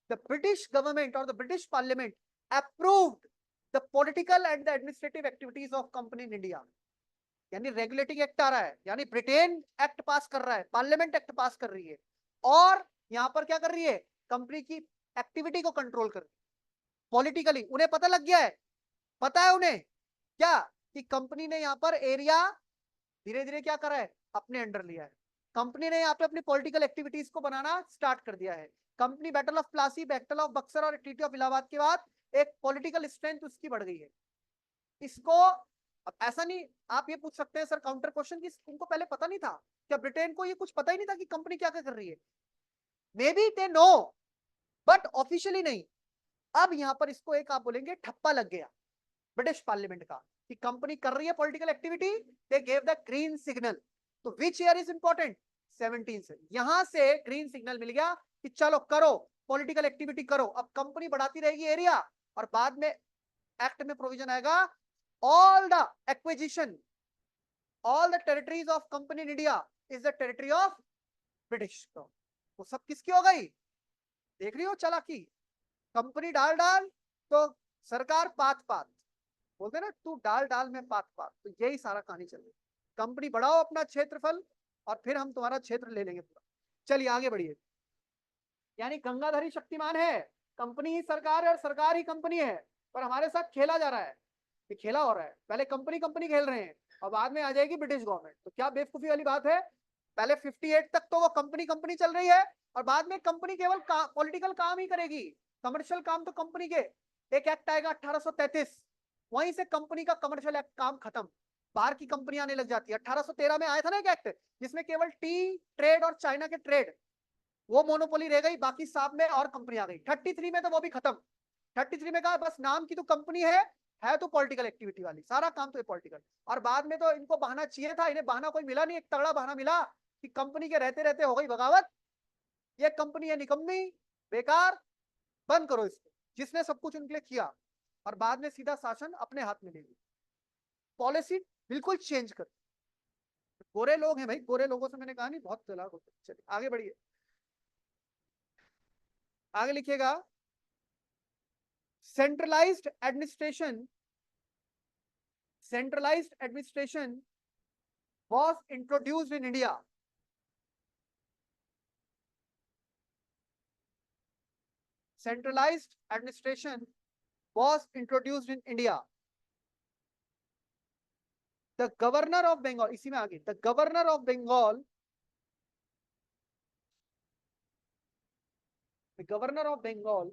the British government और the British parliament approved the political and the administrative activities of company in India. यानी रेगुलेटिंग एक्ट आ रहा है, यानी ब्रिटेन एक्ट पास कर रहा है, पार्लियामेंट एक्ट पास कर रही है, और यहां पर क्या कर रही है, कंपनी की एक्टिविटी को कंट्रोल कर रही है पॉलिटिकली। उन्हें पता लग गया है, पता है उन्हें क्या, कि कंपनी ने यहाँ पर एरिया धीरे धीरे क्या करा है, अपने अंडर लिया है। कंपनी ने यहाँ पे अपनी पॉलिटिकल एक्टिविटीज को बनाना स्टार्ट कर दिया है। Company battle of Plassey, battle of Buxar और ट्रीटी ऑफ इलाहाबाद के बाद एक पॉलिटिकल स्ट्रेंथ उसकी बढ़ गई है। इसको, अब ऐसा नहीं, आप ये पूछ सकते हैं सर काउंटर क्वेश्चन की, उनको पहले पता नहीं था क्या, ब्रिटेन को ये कुछ पता ही नहीं था कि कंपनी क्या क्या कर रही है। May be they know, but officially नहीं। अब यहां पर इसको एक आप बोलेंगे ठप्पा लग गया ब्रिटिश पार्लियामेंट का, कि कंपनी कर रही है political activity, they gave the green signal. तो विच ईयर इज इंपॉर्टेंट, 17 से, यहां से ग्रीन सिग्नल मिल गया कि चलो करो पॉलिटिकल एक्टिविटी करो। अब कंपनी बढ़ाती रहेगी एरिया, और बाद में एक्ट में प्रोविजन आएगा, all the acquisition, all the territories of company in India is the territory of British. तो सब किसकी हो गई, देख रही हो चालाकी। कंपनी डाल डाल तो सरकार पात पात, बोलते ना तू डाल डाल में पात पात, तो यही सारा कहानी चल रही है। कंपनी बढ़ाओ अपना क्षेत्रफल, और फिर हम तुम्हारा क्षेत्र ले लेंगे पूरा। चलिए आगे बढ़िए। यानी गंगाधरी शक्तिमान है, कंपनी ही सरकार है और सरकार ही कंपनी है, पर हमारे साथ खेला जा रहा है, ये खेला हो रहा है। पहले कंपनी कंपनी खेल रहे हैं, और बाद में आ जाएगी ब्रिटिश गवर्नमेंट। तो क्या बेवकूफी वाली बात है, पहले 58 तक तो वो कंपनी कंपनी चल रही है, और बाद में कंपनी केवल पॉलिटिकल काम ही करेगी, कमर्शियल काम तो कंपनी के। एक एक्ट आएगा 1833, वहीं से कंपनी का कमर्शियल एक्ट काम खत्म, बाहर की कंपनी आने लग जाती है। 1813 में आया था ना एक एक्ट, जिसमें केवल टी ट्रेड और चाइना के ट्रेड, वो मोनोपोली रह गई, बाकी सब में और कंपनी आ गई। 33 में तो वो भी खत्म। 33 में कहा बस नाम की तो कंपनी है तो पॉलिटिकल एक्टिविटी वाली, सारा काम तो पॉलिटिकल। और बाद में तो इनको बहाना चाहिए था, इन्हें बहाना कोई मिला नहीं, एक तगड़ा बहाना मिला कि कंपनी के रहते रहते हो गई बगावत, ये कंपनी है निकम्मी, बेकार, बंद करो इसको, जिसने सब कुछ उनके लिए किया। और बाद में सीधा शासन अपने हाथ में ले ली, पॉलिसी बिल्कुल चेंज कर। गोरे लोग हैं भाई, गोरे लोगों से मैंने कहा नहीं बहुत चालाक होते। चलिए आगे बढ़िए, आगे लिखिएगा। Centralised administration, centralized administration was introduced in India. Centralized administration was introduced in India. The governor of Bengal, इसी में आगे, the governor of Bengal, the governor of Bengal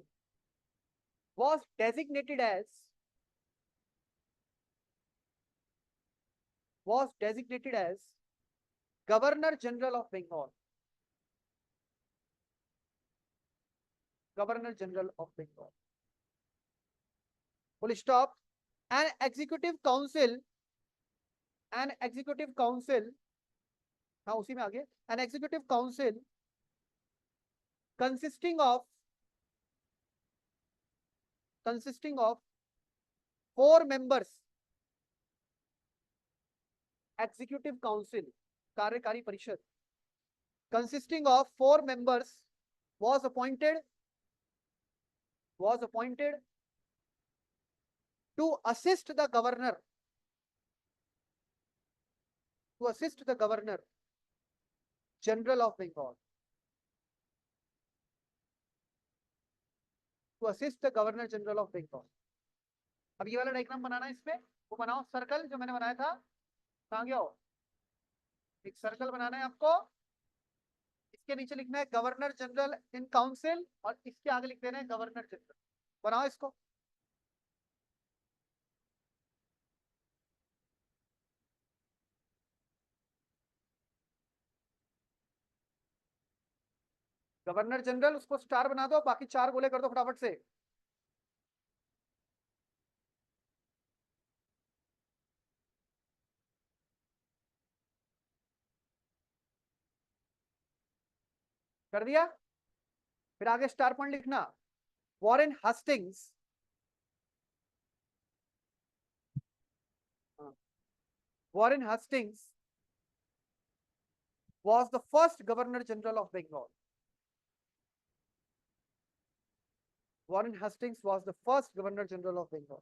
was designated as, Governor General of Bengal. Governor General of Bengal. Full stop. An executive council, हाँ उसी में आगे, an executive council consisting of 4 members, executive council, कार्यकारी परिषद, consisting of 4 members was appointed to assist the governor, general of Bengal, to assist the governor general of Bengal. अब ये वाला डायग्राम बनाना है, इसमें वो बनाओ सर्कल जो मैंने बनाया था, कहाँ गया हो, एक सर्कल बनाना है आपको, इसके नीचे लिखना है गवर्नर जनरल इन काउंसिल, और इसके आगे लिख देना है गवर्नर जनरल। बनाओ इसको। गवर्नर जनरल, उसको स्टार बना दो, बाकी 4 गोले कर दो फटाफट से। कर दिया। फिर आगे स्टार पॉइंट लिखना, Warren Hastings, Warren Hastings was the first Governor General of Bengal. Warren Hastings was the first Governor General of Bengal.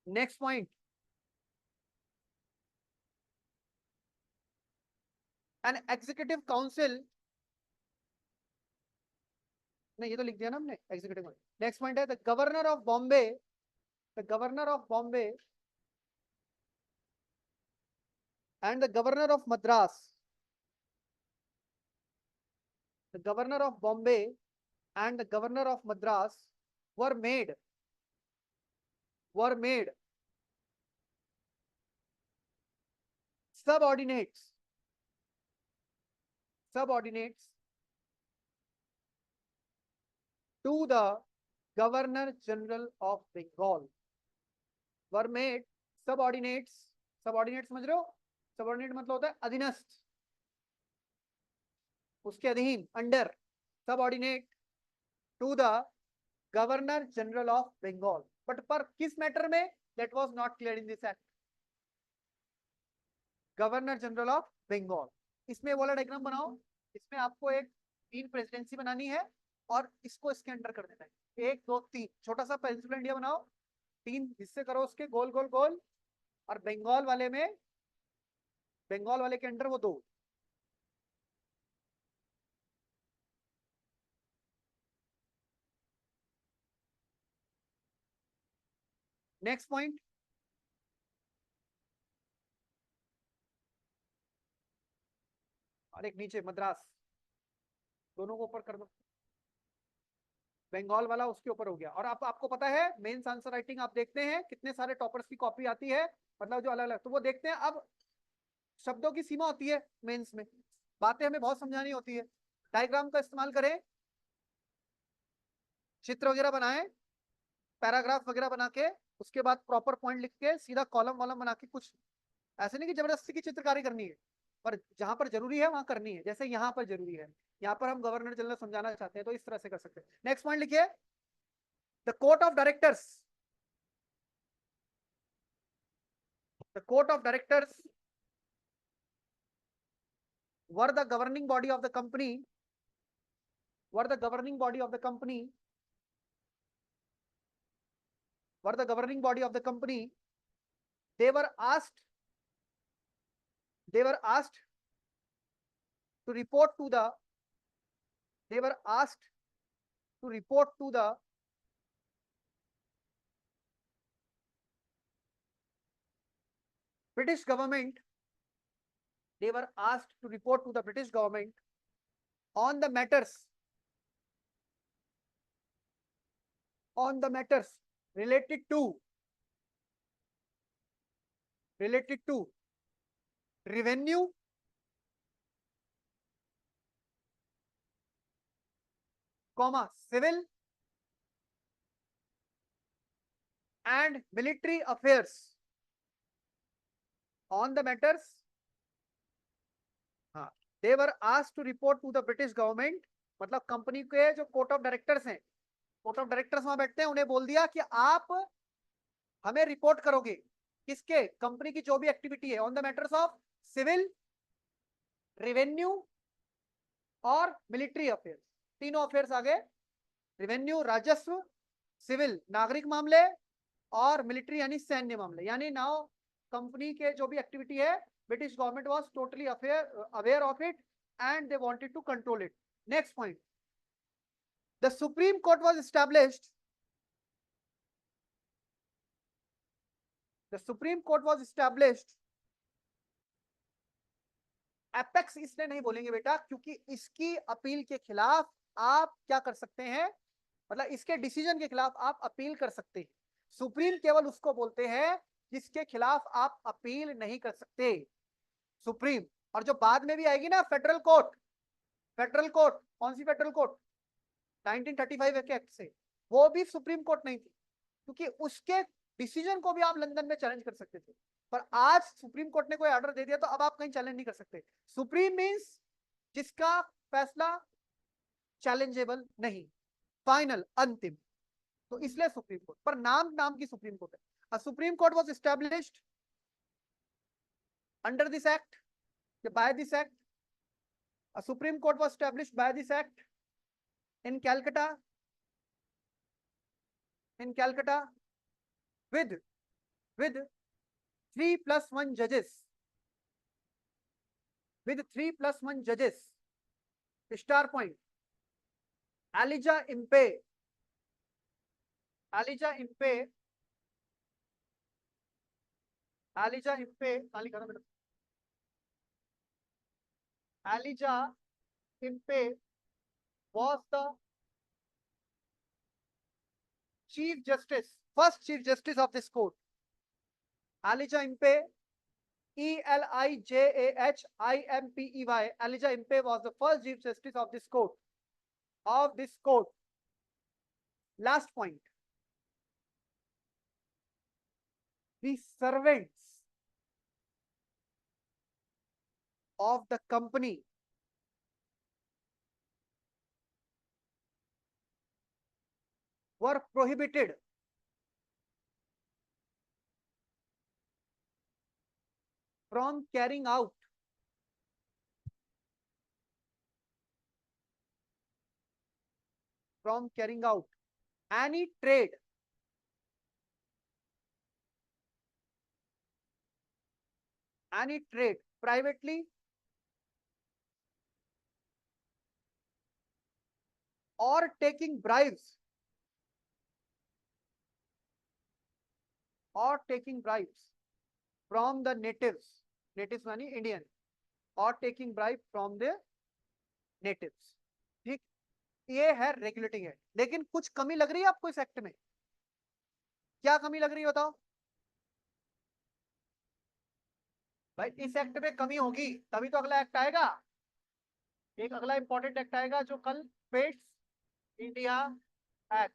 Next point. An executive council. नहीं, ये तो लिख दिया ना हमने executive council. Next point है the Governor of Bombay. The Governor of Bombay and the Governor of Madras. The Governor of Bombay and the Governor of Madras were made subordinates to the Governor General of Bengal. Were made subordinates. Subordinates समझ रहे हो? Subordinate मतलब होता है अधीनस्थ, उसके अधीन, under, subordinate to the Governor General of Bengal. But पर किस मैटर में? That was not clear in this act. Governor General of Bengal. इसमें वाला डायग्राम बनाओ. इसमें आपको एक 3 प्रेसिडेंसी बनानी है और इसको इसके अंडर कर देना है. 1 2 3 छोटा सा प्रिंसिपल इंडिया बनाओ, 3 हिस्से करो उसके, गोल गोल गोल, और बंगाल वाले में, बंगाल वाले के अंडर वो 2. नेक्स्ट पॉइंट, और एक नीचे मद्रास, दोनों को ऊपर कर दो. बंगाल वाला उसके ऊपर हो गया. और आपको पता है मेंस आंसर राइटिंग आप देखते हैं कितने सारे टॉपर्स की कॉपी आती है, मतलब जो अलग अलग, तो वो देखते हैं. अब शब्दों की सीमा होती है मेंस में, बातें हमें बहुत समझानी होती है. डायग्राम का इस्तेमाल करें, चित्र वगैरह बनाएं, पैराग्राफ वगैरह बना के, उसके बाद प्रॉपर पॉइंट लिख के सीधा कॉलम वॉलम बना के, कुछ ऐसे नहीं कि जबरदस्ती की चित्रकारी करनी है, पर जहां पर जरूरी है वहां करनी है. जैसे यहाँ पर जरूरी है, यहाँ पर हम गवर्नर जनरल समझाना चाहते हैं तो इस तरह से कर सकते हैं. नेक्स्ट पॉइंट लिखिए, the court of directors. The court of directors were the governing body of the company, were the governing body of the company, were the governing body of the company. They were asked to report to the, they were asked to report to the British government. They were asked to report to the British government on the matters related to revenue, civil and military affairs. On the matters, they were asked to report to the British government. मतलब कंपनी के जो कोर्ट ऑफ डायरेक्टर्स हैं, कोर्ट ऑफ डायरेक्टर्स वहां बैठते हैं, उन्हें बोल दिया कि आप हमें रिपोर्ट करोगे किसके, कंपनी की जो भी एक्टिविटी है, on the matters of civil, revenue और मिलिट्री अफेयर्स. तीनों अफेयर्स आ गए, रेवेन्यू राजस्व, सिविल नागरिक मामले, और मिलिट्री यानी सैन्य मामले. यानी नाउ कंपनी के जो भी एक्टिविटी है, British government was totally aware of it and they wanted to control it. Next point, the supreme court was established. The Supreme Court was established. Apex इसलिए नहीं बोलेंगे बेटा क्योंकि इसकी अपील के खिलाफ आप क्या कर सकते हैं, मतलब इसके डिसीजन के खिलाफ आप अपील कर सकते हैं. सुप्रीम केवल उसको बोलते हैं जिसके खिलाफ आप अपील नहीं कर सकते, सुप्रीम. और जो बाद में भी आएगी ना फेडरल कोर्ट, फेडरल कोर्ट कौन सी फेडरल कोर्ट, 1935 के एक्ट से, वो भी सुप्रीम कोर्ट नहीं थी क्योंकि उसके डिसीजन को भी आप लंदन में चैलेंज कर सकते थे. पर आज सुप्रीम कोर्ट ने कोई ऑर्डर दे दिया तो अब आप कहीं चैलेंज नहीं कर सकते। सुप्रीम मींस जिसका फैसला चैलेंजेबल नहीं, फाइनल, अंतिम। तो इसलिए सुप्रीम कोर्ट, पर नाम नाम की सुप्रीम कोर्ट है। Supreme court was established under this act, by this act. A Supreme Court was established by this act in Calcutta, with 3+1 judges, with 3+1 judges. Star point: Elijah Impe, Elijah Impe, Elijah Impe, Elijah Impe was the Chief Justice, first Chief Justice of this court. Elijah Impe, Elijah Impey, Elijah Impey was the first Chief Justice of this court. Last point: the servants of the company were prohibited from carrying out any trade privately or taking bribes from the natives मानी Indian, or taking bribe from the natives. ठीक, ये है रेगुलेटिंग एक्ट। लेकिन कुछ कमी लग रही है आपको इस एक्ट में? क्या कमी लग रही है बताओ भाई। इस एक्ट में कमी होगी तभी तो अगला एक्ट आएगा। एक अगला इंपॉर्टेंट एक्ट आएगा जो कल, pets India act.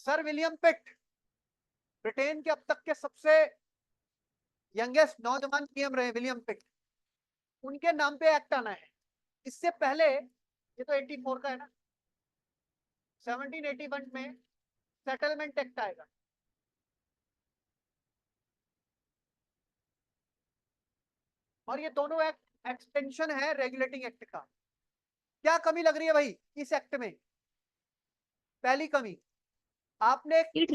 Sir William पिट, ब्रिटेन के अब तक के सबसे यंगेस्ट नौजवान पीएम रहे विलियम पिट, उनके नाम पे एक्ट आना है। इससे पहले, ये तो 84 का है ना, 1781 में सेटलमेंट एक्ट आएगा। और ये दोनों एक्ट एक्सटेंशन है रेगुलेटिंग एक्ट का। क्या कमी लग रही है भाई इस एक्ट में? पहली कमी, आपने एक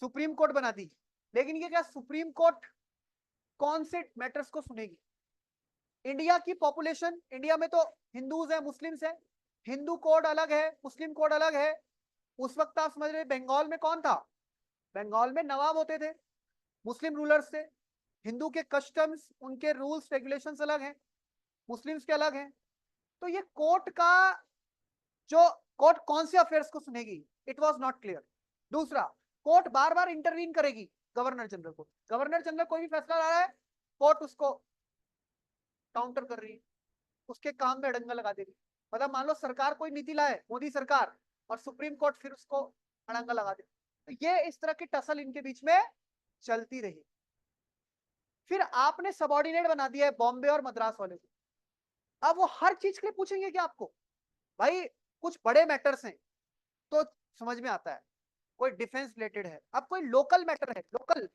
सुप्रीम कोर्ट बना दी, लेकिन ये क्या सुप्रीम कोर्ट कौन से मैटर्स को सुनेगी? इंडिया की पॉपुलेशन, इंडिया में तो हिंदूज है, मुस्लिम्स है, हिंदू कोड अलग है, मुस्लिम कोड अलग है। उस वक्त आप समझ रहे, बंगाल में कौन था? बंगाल में नवाब होते थे, मुस्लिम रूलर्स थे। हिंदू के कस्टम्स, उनके रूल्स रेगुलेशंस अलग हैं, मुस्लिम्स के अलग हैं। तो ये कोर्ट कौन से अफेयर्स को सुनेगी? It was not clear. दूसरा, कोर्ट बार बार इंटरवीन करेगी गवर्नर जनरल को। गवर्नर जनरल कोई भी फैसला ला रहा है, कोर्ट उसको काउंटर कर रही है, उसके काम में अड़ंगा लगा देगी। मतलब मान लो सरकार कोई नीति लाए, मोदी सरकार, और सुप्रीम कोर्ट फिर उसको अड़ंगा लगा दे। तो ये इस तरह की टसल इनके बीच में चलती रही। फिर आपने सबऑर्डिनेट बना दिया है बॉम्बे और मद्रास वाले को। अब वो हर चीज के लिए पूछेंगे कि आपको भाई कुछ बड़े मैटर्स हैं तो समझ में आता है, कोई डिफेंस रिलेटेड है, अब कोई लोकल मैटर है, लोकल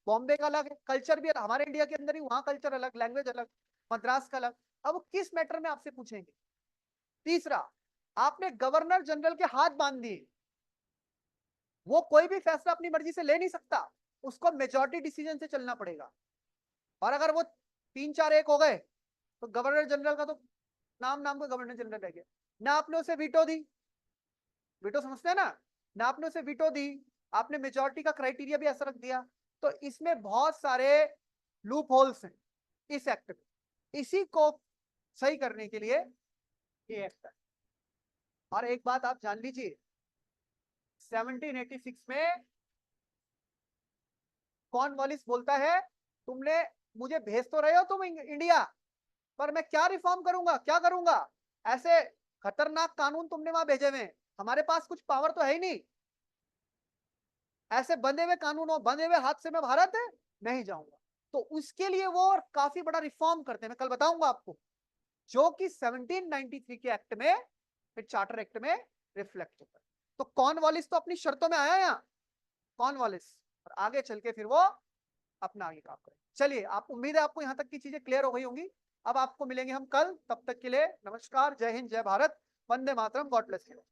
बॉम्बे का अलग है कल्चर, भी हमारे इंडिया के अंदर ही वहां कल्चर अलग, लैंग्वेज अलग, मद्रास का अलग। अब किस मैटर में आपसे पूछेंगे? तीसरा, आपने गवर्नर जनरल के हाथ बांध दिए, वो कोई भी फैसला अपनी मर्जी से ले नहीं सकता, उसको मेजॉरिटी डिसीजन से चलना पड़ेगा। और अगर वो 3-4-1 हो गए तो गवर्नर जनरल का तो नाम का गवर्नर जनरल रह गया। ना आपने उसे वीटो दी, वीटो समझते हैं ना आपने उसे वीटो दी, आपने मेजॉरिटी का क्राइटेरिया भी ऐसा रख दिया। तो इसमें बहुत सारे लूप होल्स हैं इस एक्ट में। इसी को सही करने के लिए ये एक्ट है। और एक बात आप जान लीजिए, 1786 में कॉर्नवालिस बोलता है, तुमने मुझे भेज तो रहे हो तुम इंडिया, पर मैं क्या रिफॉर्म करूंगा, क्या करूंगा? ऐसे खतरनाक कानून तुमने वहां भेजे हुए, हमारे पास कुछ पावर तो है ही नहीं, ऐसे बंधे हुए कानूनों, बंधे हुए हाथ से मैं भारत नहीं जाऊंगा। तो उसके लिए वो काफी बड़ा रिफॉर्म करते हैं, मैं कल बताऊंगा आपको, जो कि 1793 के एक्ट में, फिर चार्टर एक्ट में रिफ्लेक्ट होता है। तो कॉर्नवालिस तो अपनी शर्तों में आया यहाँ, कॉर्नवालिस, और आगे चल के फिर वो अपना आगे काम करें। चलिए, आप, उम्मीद है आपको यहाँ तक की चीजें क्लियर हो गई होंगी। अब आपको मिलेंगे हम कल, तब तक के लिए नमस्कार, जय हिंद, जय Bharat, Vande Mataram, God bless you.